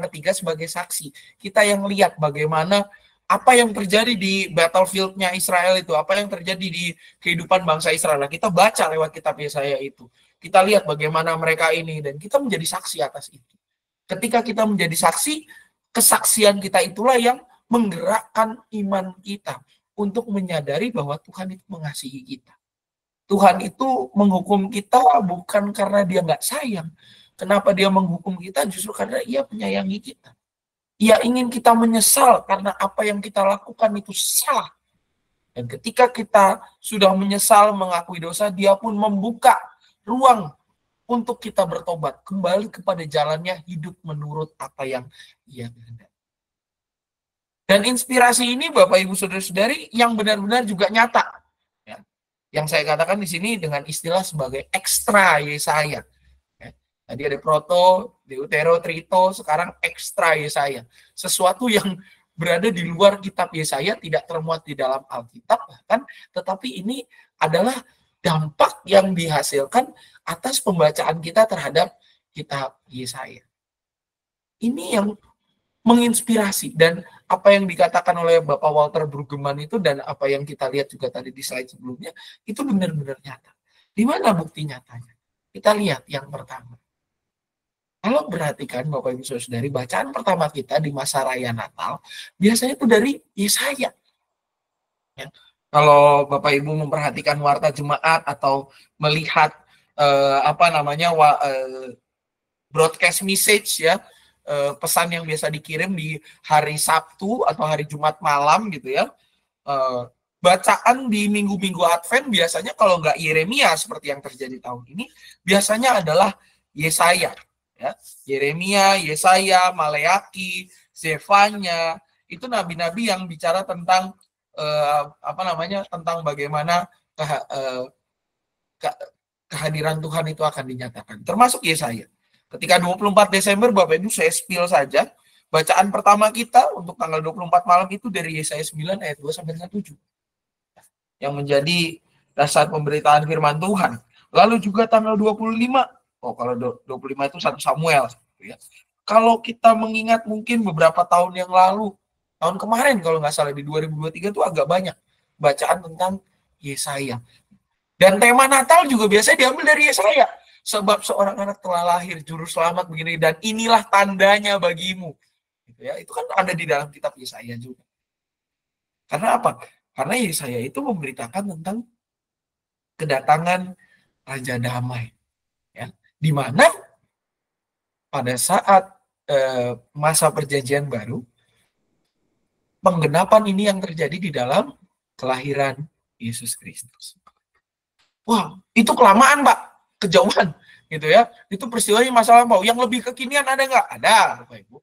ketiga sebagai saksi. Kita yang lihat bagaimana apa yang terjadi di battlefield-nya Israel itu, apa yang terjadi di kehidupan bangsa Israel. Nah, kita baca lewat kitab Yesaya itu. Kita lihat bagaimana mereka ini, dan kita menjadi saksi atas itu. Ketika kita menjadi saksi, kesaksian kita itulah yang menggerakkan iman kita untuk menyadari bahwa Tuhan itu mengasihi kita. Tuhan itu menghukum kita bukan karena dia nggak sayang. Kenapa dia menghukum kita? Justru karena ia menyayangi kita. Ia ingin kita menyesal karena apa yang kita lakukan itu salah. Dan ketika kita sudah menyesal mengakui dosa, dia pun membuka ruang untuk kita bertobat, kembali kepada jalannya hidup menurut apa yang ia kehendaki. Dan inspirasi ini Bapak Ibu Saudara-saudari yang benar-benar juga nyata. Ya. Yang saya katakan di sini dengan istilah sebagai ekstra Yesaya. Ya. Tadi ada proto, deutero, trito, sekarang ekstra Yesaya. Sesuatu yang berada di luar kitab Yesaya, tidak termuat di dalam Alkitab bahkan, tetapi ini adalah dampak yang dihasilkan atas pembacaan kita terhadap kitab Yesaya. Ini yang menginspirasi, dan apa yang dikatakan oleh Bapak Walter Brueggemann itu dan apa yang kita lihat juga tadi di slide sebelumnya, itu benar-benar nyata. Di mana bukti nyatanya? Kita lihat yang pertama. Kalau perhatikan Bapak Ibu Saudari, bacaan pertama kita di masa raya Natal biasanya itu dari Yesaya. Ya. Kalau Bapak Ibu memperhatikan warta jemaat atau melihat broadcast message ya, pesan yang biasa dikirim di hari Sabtu atau hari Jumat malam gitu ya, bacaan di minggu-minggu Advent biasanya kalau nggak Yeremia seperti yang terjadi tahun ini, biasanya adalah Yesaya. Ya. Yeremia, Yesaya, Maleaki, Zefanya, itu nabi-nabi yang bicara tentang tentang bagaimana kehadiran Tuhan itu akan dinyatakan. Termasuk Yesaya. Ketika 24 Desember, Bapak Ibu saya spill saja, bacaan pertama kita untuk tanggal 24 malam itu dari Yesaya 9 ayat 2 sampai 7. Yang menjadi dasar pemberitaan firman Tuhan. Lalu juga tanggal 25, kalau 25 itu 1 Samuel. Ya. Kalau kita mengingat mungkin beberapa tahun yang lalu, tahun kemarin kalau nggak salah di 2023 itu agak banyak bacaan tentang Yesaya. Dan tema Natal juga biasanya diambil dari Yesaya. Sebab seorang anak telah lahir, juru selamat begini, dan inilah tandanya bagimu. Gitu ya. Itu kan ada di dalam kitab Yesaya juga. Karena apa? Karena Yesaya itu memberitakan tentang kedatangan Raja Damai, ya, di mana pada saat masa perjanjian baru, penggenapan ini yang terjadi di dalam kelahiran Yesus Kristus. Wah, itu kelamaan, Pak, kejauhan, gitu ya. Itu peristiwanya masa lampau. Yang lebih kekinian ada nggak? Ada, Bapak Ibu.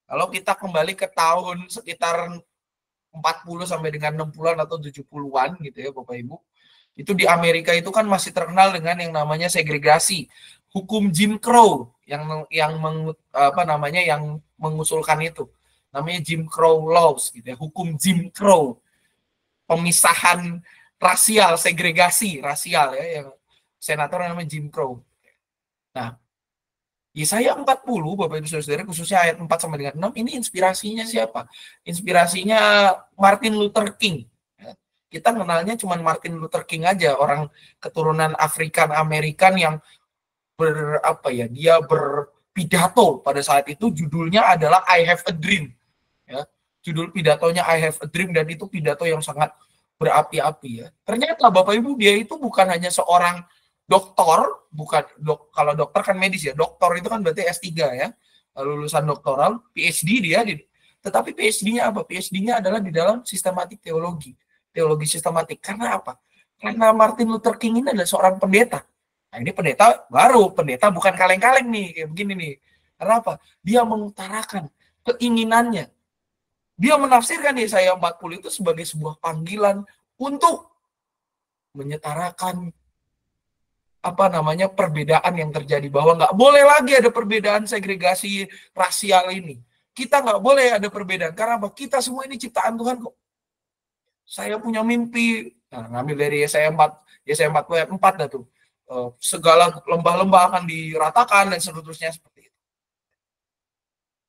Kalau kita kembali ke tahun sekitar 40 sampai dengan 60-an atau 70-an gitu ya Bapak Ibu. Itu di Amerika itu kan masih terkenal dengan yang namanya segregasi, hukum Jim Crow yang mengusulkan itu. Namanya Jim Crow laws gitu ya, hukum Jim Crow. Pemisahan rasial, segregasi rasial ya, yang senator namanya Jim Crow. Nah, Yesaya 40, Bapak Ibu Saudara, khususnya ayat 4 sampai dengan 6, ini inspirasinya siapa? Inspirasinya Martin Luther King. Kita kenalnya cuma Martin Luther King aja, orang keturunan Afrikan Amerikan yang dia berpidato pada saat itu, judulnya adalah I Have a Dream. Ya, judul pidatonya I Have a Dream, dan itu pidato yang sangat berapi-api ya. Ternyata Bapak Ibu, dia itu bukan hanya seorang doktor, kalau dokter kan medis ya, doktor itu kan berarti S3 ya, lulusan doktoral, PhD dia, tetapi PhD-nya apa? PhD-nya adalah di dalam sistematik teologi sistematik. Karena apa? Karena Martin Luther King ini adalah seorang pendeta. Nah, ini pendeta baru, pendeta bukan kaleng-kaleng nih, kayak begini nih. Karena apa? Dia mengutarakan keinginannya. Dia menafsirkan Yesaya 40 itu sebagai sebuah panggilan untuk menyetarakan perbedaan yang terjadi, bahwa nggak boleh lagi ada perbedaan segregasi rasial ini. Kita nggak boleh ada perbedaan karena apa? Kita semua ini ciptaan Tuhan kok. Saya punya mimpi, ngambil dari Yesaya 40 ayat 4 dah tuh. Segala lembah-lembah akan diratakan dan seterusnya seperti itu.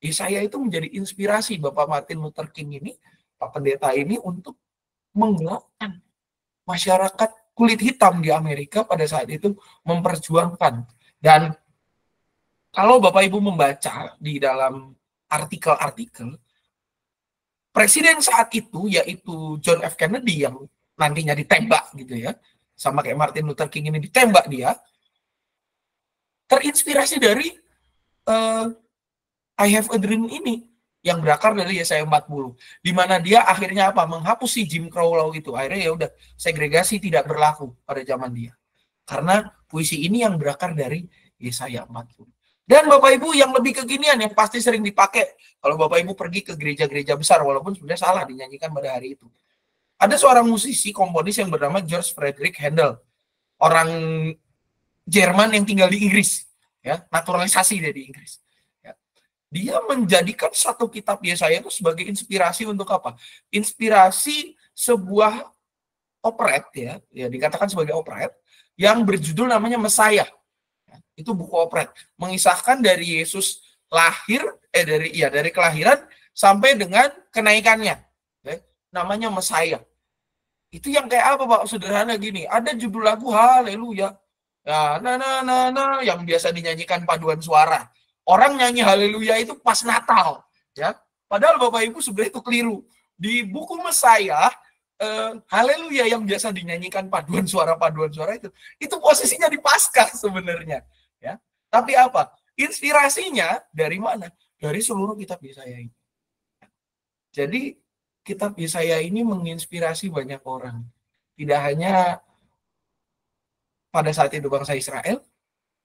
Yesaya itu menjadi inspirasi Bapak Martin Luther King ini, Pak Pendeta ini, untuk menggerakkan masyarakat kulit hitam di Amerika pada saat itu memperjuangkan. Dan kalau Bapak Ibu membaca di dalam artikel-artikel, Presiden saat itu, yaitu John F. Kennedy, yang nantinya ditembak gitu ya, sama kayak Martin Luther King ini ditembak, dia terinspirasi dari I Have a Dream ini, yang berakar dari Yesaya 40, di mana dia akhirnya apa? Menghapus si Jim Crow law itu. Akhirnya ya udah, segregasi tidak berlaku pada zaman dia. Karena puisi ini yang berakar dari Yesaya 40. Dan Bapak Ibu, yang lebih kekinian yang pasti sering dipakai kalau Bapak Ibu pergi ke gereja-gereja besar, walaupun sebenarnya salah dinyanyikan pada hari itu. Ada seorang musisi, komponis yang bernama George Frederick Handel, orang Jerman yang tinggal di Inggris, ya, naturalisasi dari Inggris. Ya. Dia menjadikan satu kitab Yesaya itu sebagai inspirasi untuk apa? Inspirasi sebuah operet, ya dikatakan sebagai operet yang berjudul namanya Messiah. Itu buku operet, mengisahkan dari Yesus lahir, dari kelahiran sampai dengan kenaikannya. Namanya Messiah. Itu yang kayak apa, Pak? Sederhana gini, ada judul lagu Haleluya. Ya, yang biasa dinyanyikan paduan suara. Orang nyanyi Haleluya itu pas Natal, ya. Padahal Bapak Ibu sebenarnya itu keliru. Di buku Messiah, Haleluya yang biasa dinyanyikan paduan suara itu posisinya di Paskah sebenarnya. Ya. Tapi apa? Inspirasinya dari mana? Dari seluruh kitab Yesaya ini. Jadi kitab Yesaya ini menginspirasi banyak orang. Tidak hanya pada saat itu bangsa Israel,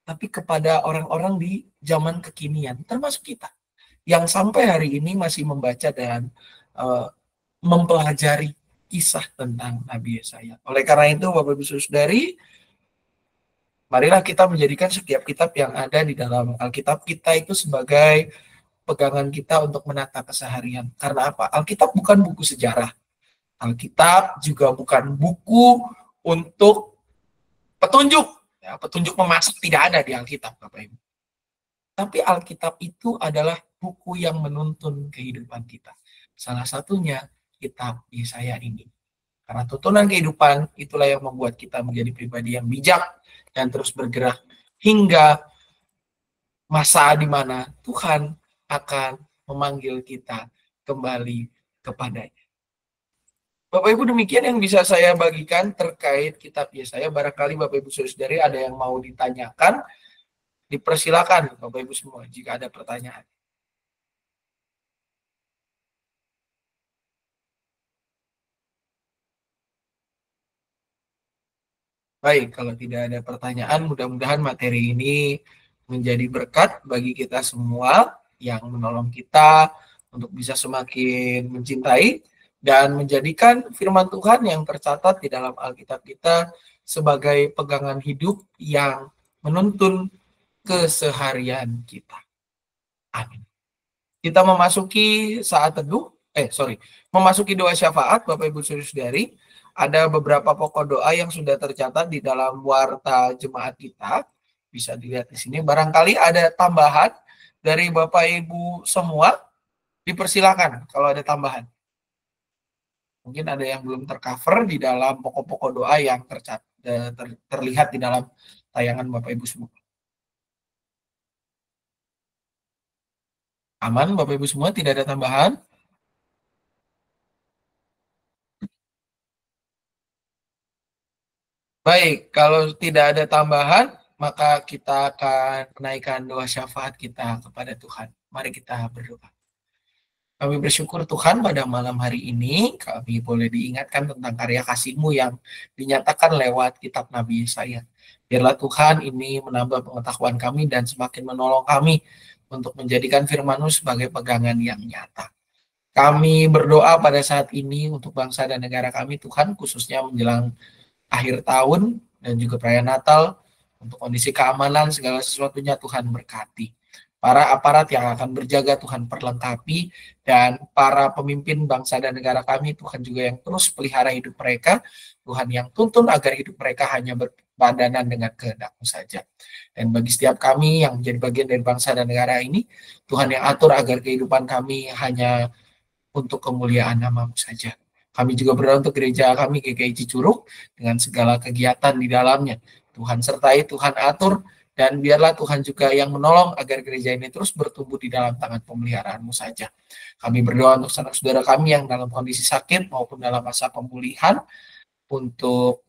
tapi kepada orang-orang di zaman kekinian, termasuk kita, yang sampai hari ini masih membaca dan mempelajari kisah tentang Nabi Yesaya. Oleh karena itu, Bapak Ibu Saudari, marilah kita menjadikan setiap kitab yang ada di dalam Alkitab kita itu sebagai pegangan kita untuk menata keseharian. Karena apa? Alkitab bukan buku sejarah. Alkitab juga bukan buku untuk petunjuk. Ya, petunjuk memasak tidak ada di Alkitab, Bapak Ibu. Tapi Alkitab itu adalah buku yang menuntun kehidupan kita. Salah satunya kitab Yesaya ini. Karena tuntunan kehidupan itulah yang membuat kita menjadi pribadi yang bijak dan terus bergerak hingga masa di mana Tuhan akan memanggil kita kembali kepadanya. Bapak Ibu, demikian yang bisa saya bagikan terkait kitab Yesaya. Barangkali Bapak Ibu saudari ada yang mau ditanyakan, dipersilakan Bapak Ibu semua jika ada pertanyaan. Baik, kalau tidak ada pertanyaan, mudah-mudahan materi ini menjadi berkat bagi kita semua yang menolong kita untuk bisa semakin mencintai dan menjadikan firman Tuhan yang tercatat di dalam Alkitab kita sebagai pegangan hidup yang menuntun keseharian kita. Amin. Kita memasuki saat teduh, memasuki doa syafaat, Bapak Ibu Saudari. Ada beberapa pokok doa yang sudah tercatat di dalam warta jemaat kita. Bisa dilihat di sini. Barangkali ada tambahan dari Bapak Ibu semua, dipersilakan kalau ada tambahan. Mungkin ada yang belum tercover di dalam pokok-pokok doa yang terlihat di dalam tayangan Bapak Ibu semua. Aman, Bapak Ibu semua, tidak ada tambahan? Baik, kalau tidak ada tambahan, maka kita akan menaikkan doa syafaat kita kepada Tuhan. Mari kita berdoa. Kami bersyukur Tuhan pada malam hari ini, kami boleh diingatkan tentang karya kasih-Mu yang dinyatakan lewat kitab Nabi Yesaya. Biarlah Tuhan ini menambah pengetahuan kami dan semakin menolong kami untuk menjadikan firman-Mu sebagai pegangan yang nyata. Kami berdoa pada saat ini untuk bangsa dan negara kami, Tuhan, khususnya menjelang akhir tahun dan juga perayaan Natal, untuk kondisi keamanan segala sesuatunya Tuhan berkati. Para aparat yang akan berjaga Tuhan perlengkapi, dan para pemimpin bangsa dan negara kami Tuhan juga yang terus pelihara hidup mereka, Tuhan yang tuntun agar hidup mereka hanya berpadanan dengan kehendak-Mu saja. Dan bagi setiap kami yang menjadi bagian dari bangsa dan negara ini, Tuhan yang atur agar kehidupan kami hanya untuk kemuliaan nama-Mu saja. Kami juga berdoa untuk gereja kami GKI Cicurug dengan segala kegiatan di dalamnya. Tuhan sertai, Tuhan atur, dan biarlah Tuhan juga yang menolong agar gereja ini terus bertumbuh di dalam tangan pemeliharaan-Mu saja. Kami berdoa untuk saudara-saudara kami yang dalam kondisi sakit maupun dalam masa pemulihan, untuk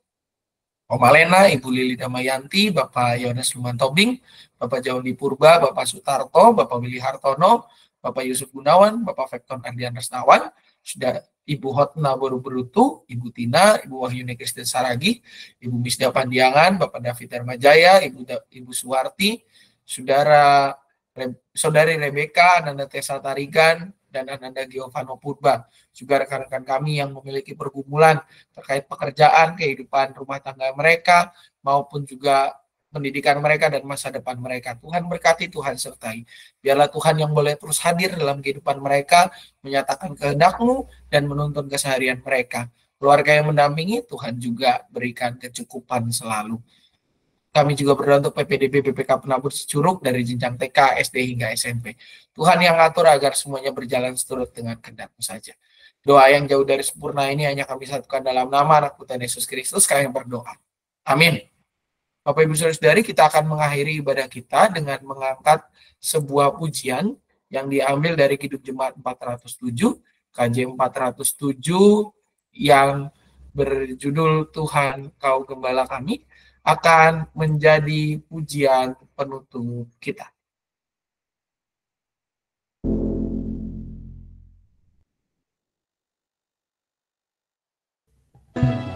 Oma Lena, Ibu Lili Damayanti, Bapak Yones Lumantobing, Bapak Jaundi Purba, Bapak Sutarto, Bapak Willy Hartono, Bapak Yusuf Gunawan, Bapak Vekton Ardian Restawan, sudah Ibu Hotna Boru-Berutu, Ibu Tina, Ibu Wahyuni Kristen Saragi, Ibu Misda Pandiangan, Bapak David Hermajaya, Ibu Suwarti, Saudari Rebeka, Ananda Tessa Tarigan, dan Ananda Giovanno Purba. Juga rekan-rekan kami yang memiliki pergumulan terkait pekerjaan, kehidupan rumah tangga mereka, maupun juga pendidikan mereka dan masa depan mereka. Tuhan berkati, Tuhan sertai. Biarlah Tuhan yang boleh terus hadir dalam kehidupan mereka, menyatakan kehendak-Mu dan menuntun keseharian mereka. Keluarga yang mendampingi, Tuhan juga berikan kecukupan selalu. Kami juga berdoa untuk PPDB BPK Penabur Cicurug dari jenjang TK, SD hingga SMP. Tuhan yang atur agar semuanya berjalan seturut dengan kehendak-Mu saja. Doa yang jauh dari sempurna ini hanya kami satukan dalam nama Anak Tuhan Yesus Kristus, kami berdoa. Amin. Bapak Ibu Saudari, kita akan mengakhiri ibadah kita dengan mengangkat sebuah pujian yang diambil dari Hidup Jemaat 407, KJ 407, yang berjudul Tuhan Kau Gembala Kami, akan menjadi pujian penutup kita. Tuhan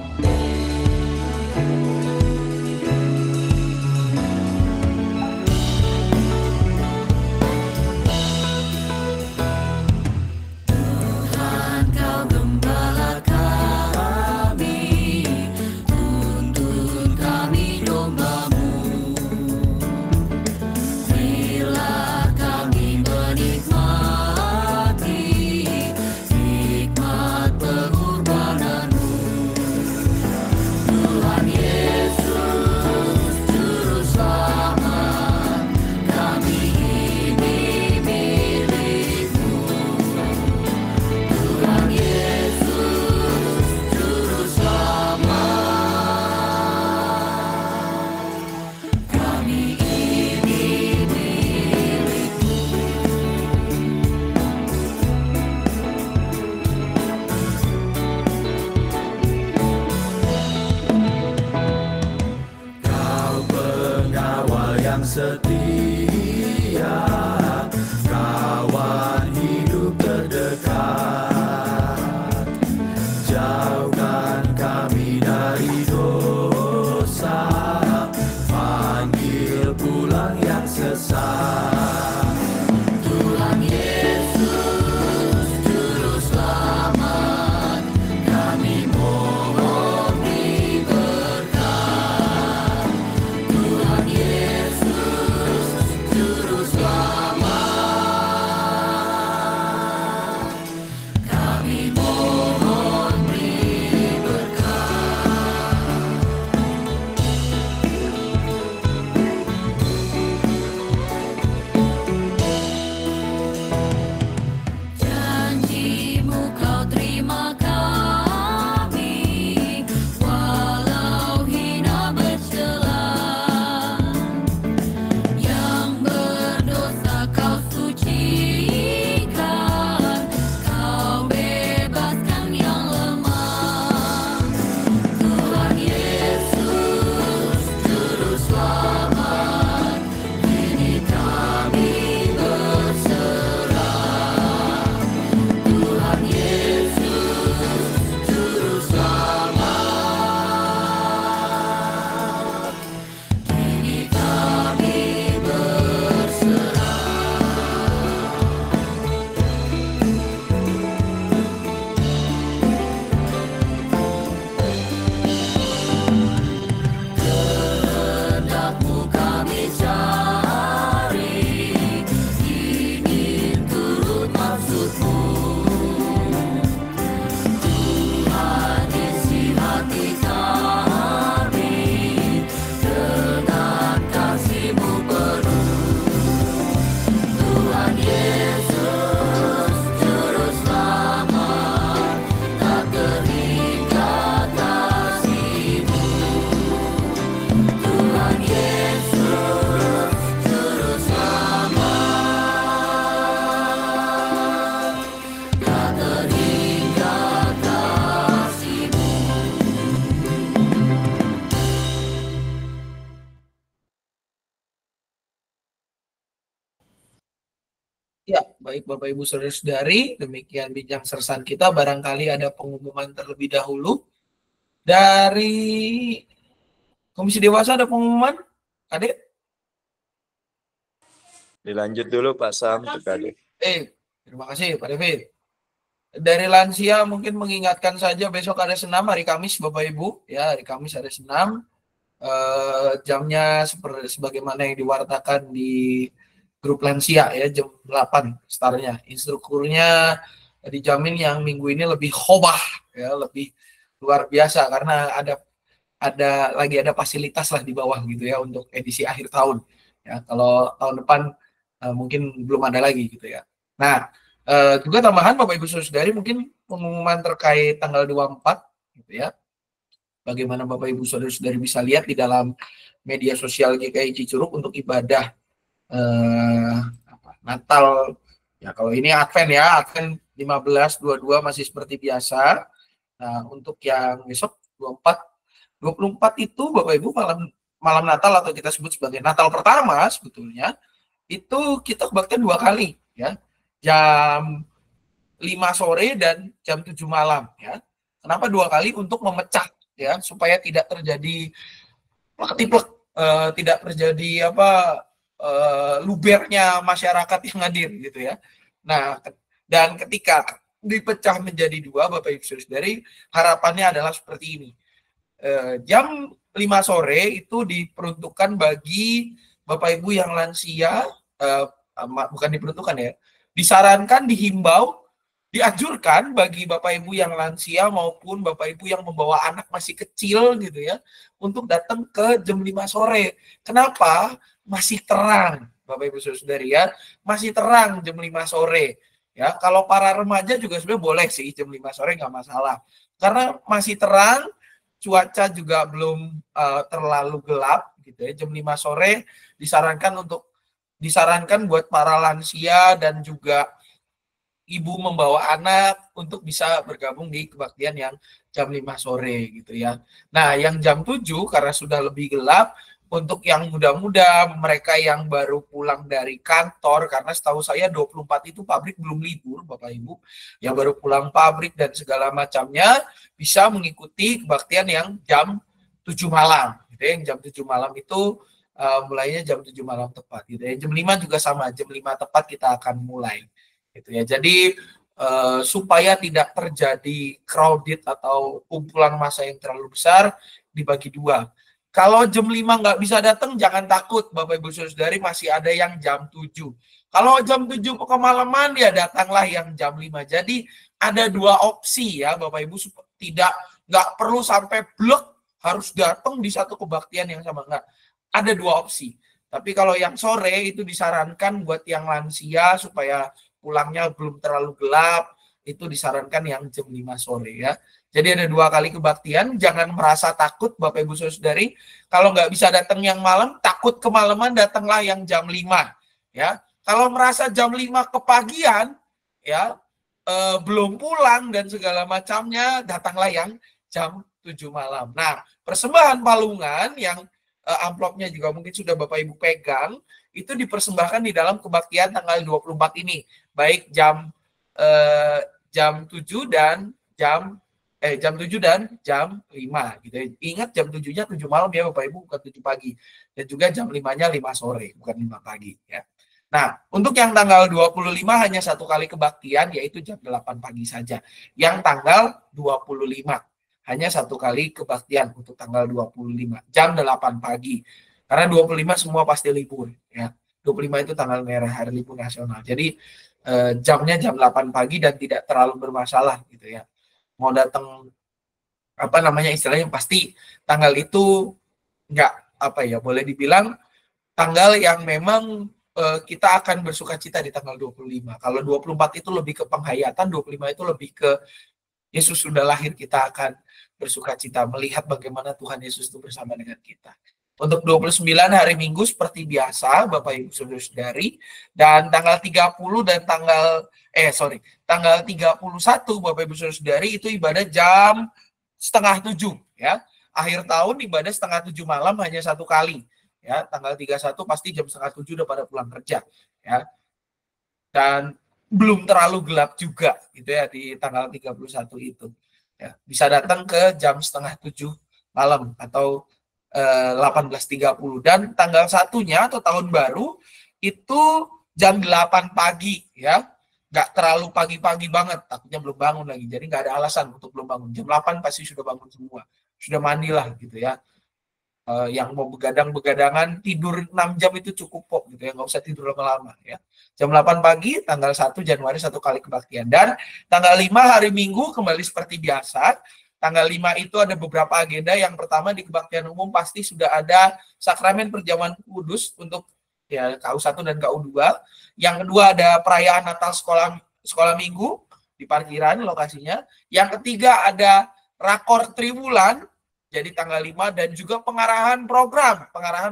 setia, kawan hidup terdekat. Jauhkan kami dari dosa, panggil pulang yang sesat. Tuhan Yesus, Juru Selamat, kami mohon diberkat. Tuhan Yesus, Juru Selamat, kami mohon diberkat. Janji-Mu Kau terima kami, walau hina bercela. Yang berdosa Kau sucikan, Kau bebaskan yang lemah. Tuhan Yesus, Juru Selamat, kini kami berserah. Tuhan Yesus, Juru Selamat, kini kami berserah. Kehendak-Mu kami cari, ingin turut maksud-Mu. Tuhan isi hati kami dengan kasih-Mu penuh. Tuhan Yesus, Juru Selamat, tak terhingga kasih-Mu. Tuhan Yesus, Juru Selamat, tak terhingga kasih-Mu. Ya, baik Bapak Ibu Saudara-saudari, demikian bincang sersan kita. Barangkali ada pengumuman terlebih dahulu. Dari Komisi Dewasa ada pengumuman? Adik? Dilanjut dulu Pak Sam, untuk adik. Terima kasih Pak David. Dari lansia mungkin mengingatkan saja besok ada senam hari Kamis Bapak Ibu. Ya, hari Kamis ada senam. Jamnya sebagaimana yang diwartakan di grup lansia ya, jam 8 startnya. Instrukturnya dijamin yang minggu ini lebih khobah ya, lebih luar biasa karena ada fasilitas lah di bawah gitu ya untuk edisi akhir tahun. Ya, kalau tahun depan mungkin belum ada lagi gitu ya. Nah, juga tambahan Bapak Ibu Saudari mungkin pengumuman terkait tanggal 24 gitu ya. Bagaimana Bapak Ibu Saudari bisa lihat di dalam media sosial GKI Cicurug untuk ibadah Natal ya, kalau ini Advent ya, Advent 15-22 masih seperti biasa. Nah, untuk yang besok 24 itu Bapak Ibu malam Natal atau kita sebut sebagai Natal pertama sebetulnya itu kita kebaktian 2 kali ya. Jam 5 sore dan jam 7 malam ya. Kenapa 2 kali? Untuk memecah ya supaya tidak terjadi plek-tiplek, tidak terjadi lubernya masyarakat yang hadir gitu ya. Nah, dan ketika dipecah menjadi 2 Bapak Ibu Saudari, harapannya adalah seperti ini. Jam 5 sore itu diperuntukkan bagi Bapak Ibu yang lansia, bukan diperuntukkan ya, disarankan, dihimbau, dianjurkan bagi Bapak Ibu yang lansia maupun Bapak Ibu yang membawa anak masih kecil gitu ya, untuk datang ke jam 5 sore. Kenapa? Masih terang, Bapak Ibu Saudari ya, masih terang jam 5 sore. Ya, kalau para remaja juga sebenarnya boleh sih jam 5 sore nggak masalah. Karena masih terang, cuaca juga belum terlalu gelap gitu ya. Jam 5 sore disarankan buat para lansia dan juga ibu membawa anak untuk bisa bergabung di kebaktian yang jam 5 sore gitu ya. Nah, yang jam 7 karena sudah lebih gelap, untuk yang muda-muda, mereka yang baru pulang dari kantor, karena setahu saya 24 itu pabrik belum libur, Bapak Ibu, yang baru pulang pabrik dan segala macamnya, bisa mengikuti kebaktian yang jam 7 malam. Gitu ya. Yang jam 7 malam itu mulainya jam 7 malam tepat. Gitu ya. Jam 5 juga sama, jam 5 tepat kita akan mulai. Gitu ya. Jadi supaya tidak terjadi crowded atau kumpulan massa yang terlalu besar, dibagi dua. Kalau jam 5 nggak bisa datang, jangan takut Bapak Ibu Saudari, masih ada yang jam 7. Kalau jam 7 kemalaman, ya datanglah yang jam 5. Jadi ada dua opsi ya Bapak Ibu, nggak perlu sampai blok harus datang di satu kebaktian yang sama. Nggak. Ada dua opsi. Tapi kalau yang sore itu disarankan buat yang lansia supaya pulangnya belum terlalu gelap, itu disarankan yang jam 5 sore ya. Jadi ada dua kali kebaktian, jangan merasa takut Bapak Ibu Saudari. Kalau nggak bisa datang yang malam, takut kemalaman, datanglah yang jam 5 ya. Kalau merasa jam 5 kepagian ya, belum pulang dan segala macamnya, datanglah yang jam 7 malam. Nah, persembahan palungan yang amplopnya juga mungkin sudah Bapak Ibu pegang, itu dipersembahkan di dalam kebaktian tanggal 24 ini, baik jam 7 dan jam 5 gitu ya. Ingat jam 7-nya 7 malam ya Bapak Ibu, bukan 7 pagi. Dan juga jam 5-nya 5 sore, bukan 5 pagi ya. Nah, untuk yang tanggal 25 hanya satu kali kebaktian, yaitu jam 8 pagi saja. Yang tanggal 25 hanya satu kali kebaktian untuk tanggal 25 jam 8 pagi. Karena 25 semua pasti libur ya. 25 itu tanggal merah, hari libur nasional. Jadi jamnya jam 8 pagi dan tidak terlalu bermasalah gitu ya. Mau datang istilahnya, pasti tanggal itu boleh dibilang tanggal yang memang kita akan bersukacita di tanggal 25. Kalau 24 itu lebih ke penghayatan, 25 itu lebih ke Yesus sudah lahir, kita akan bersukacita melihat bagaimana Tuhan Yesus itu bersama dengan kita. Untuk 29 hari Minggu seperti biasa Bapak Ibu Saudari, dan tanggal 30 dan tanggal 31 Bapak Ibu Saudari itu ibadah jam 6:30 ya. Akhir tahun ibadah 6:30 malam hanya satu kali ya. Tanggal 31 pasti jam 6:30 udah pada pulang kerja ya. Dan belum terlalu gelap juga gitu ya di tanggal 31 itu. Ya, bisa datang ke jam 6:30 malam atau 18.30, dan tanggal satunya atau tahun baru itu jam 8 pagi ya. Nggak terlalu pagi-pagi banget, takutnya belum bangun lagi. Jadi nggak ada alasan untuk belum bangun. Jam 8 pasti sudah bangun semua. Sudah mandilah gitu ya. Yang mau begadang-begadangan tidur 6 jam itu cukup kok gitu ya. Nggak usah tidur lama-lama ya. Jam 8 pagi tanggal 1 Januari satu kali kebaktian. Dan tanggal 5 hari Minggu kembali seperti biasa. Tanggal 5 itu ada beberapa agenda. Yang pertama di kebaktian umum pasti sudah ada sakramen perjamuan kudus untuk ya KU1 dan KU2. Yang kedua ada perayaan Natal sekolah minggu di parkiran lokasinya. Yang ketiga ada rakor triwulan jadi tanggal 5, dan juga pengarahan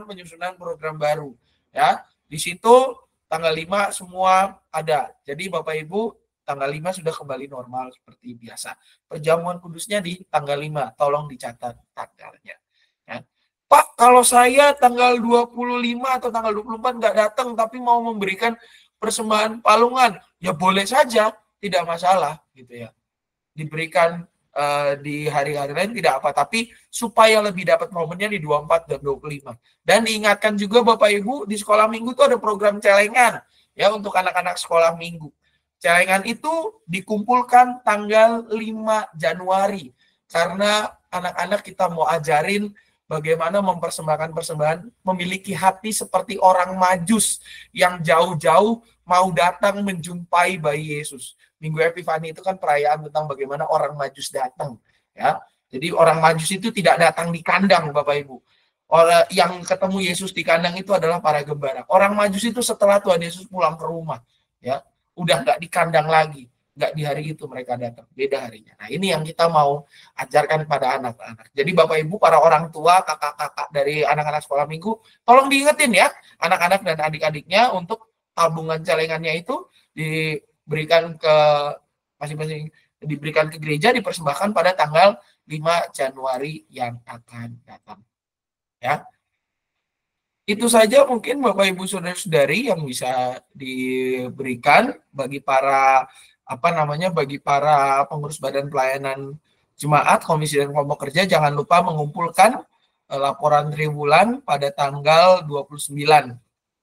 penyusunan program baru ya. Di situ tanggal 5 semua ada. Jadi Bapak Ibu tanggal 5 sudah kembali normal seperti biasa. Perjamuan kudusnya di tanggal 5, tolong dicatat tanggalnya. Ya. Pak, kalau saya tanggal 25 atau tanggal 24 nggak datang, tapi mau memberikan persembahan palungan, ya boleh saja, tidak masalah gitu ya. Diberikan di hari-hari lain tidak apa, tapi supaya lebih dapat momennya di 24 dan 25. Dan diingatkan juga Bapak Ibu, di sekolah minggu itu ada program celengan ya untuk anak-anak sekolah minggu. Celengan itu dikumpulkan tanggal 5 Januari karena anak-anak kita mau ajarin bagaimana mempersembahkan persembahan, memiliki hati seperti orang Majus yang jauh-jauh mau datang menjumpai bayi Yesus. Minggu Epifani itu kan perayaan tentang bagaimana orang Majus datang ya. Jadi orang Majus itu tidak datang di kandang Bapak Ibu. Orang yang ketemu Yesus di kandang itu adalah para gembala. Orang Majus itu setelah Tuhan Yesus pulang ke rumah ya. Udah nggak di kandang lagi, nggak di hari itu mereka datang, beda harinya. Nah ini yang kita mau ajarkan pada anak-anak. Jadi Bapak Ibu, para orang tua, kakak-kakak dari anak-anak sekolah minggu, tolong diingetin ya, anak-anak dan adik-adiknya untuk tabungan celengannya itu diberikan ke masing-masing, diberikan ke gereja, dipersembahkan pada tanggal 5 Januari yang akan datang. Ya. Itu saja mungkin Bapak Ibu Saudara-saudari yang bisa diberikan bagi para bagi para pengurus Badan Pelayanan Jemaat, Komisi dan Kelompok Kerja. Jangan lupa mengumpulkan laporan triwulan pada tanggal 29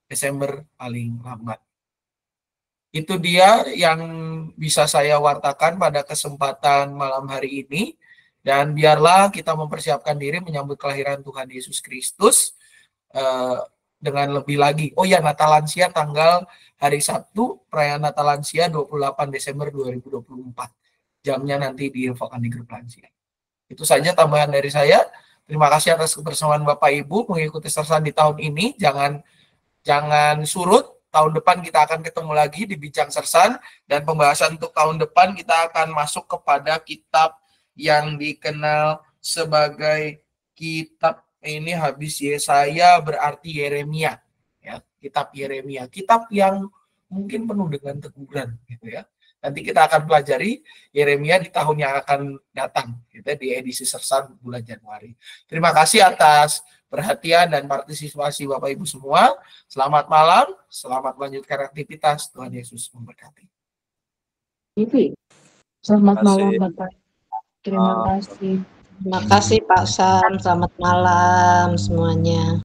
Desember paling lambat. Itu dia yang bisa saya wartakan pada kesempatan malam hari ini. Dan biarlah kita mempersiapkan diri menyambut kelahiran Tuhan Yesus Kristus dengan lebih lagi. Oh ya, Natal Lansia tanggal hari Sabtu, perayaan Natal Lansia 28 Desember 2024. Jamnya nanti diinfokan di grup lansia. Itu saja tambahan dari saya. Terima kasih atas kebersamaan Bapak Ibu mengikuti sersan di tahun ini. Jangan surut. Tahun depan kita akan ketemu lagi di Bincang Sersan, dan pembahasan untuk tahun depan kita akan masuk kepada kitab yang dikenal sebagai kitab ini habis Yesaya berarti Yeremia, ya, kitab Yeremia, kitab yang mungkin penuh dengan teguran, gitu ya. Nanti kita akan pelajari Yeremia di tahun yang akan datang, gitu, di edisi Sersan bulan Januari. Terima kasih atas perhatian dan partisipasi Bapak Ibu semua. Selamat malam, selamat melanjutkan aktivitas. Tuhan Yesus memberkati. Selamat Terima malam kasih. Bapak. Terima kasih. Terima kasih Pak Sam, selamat malam semuanya.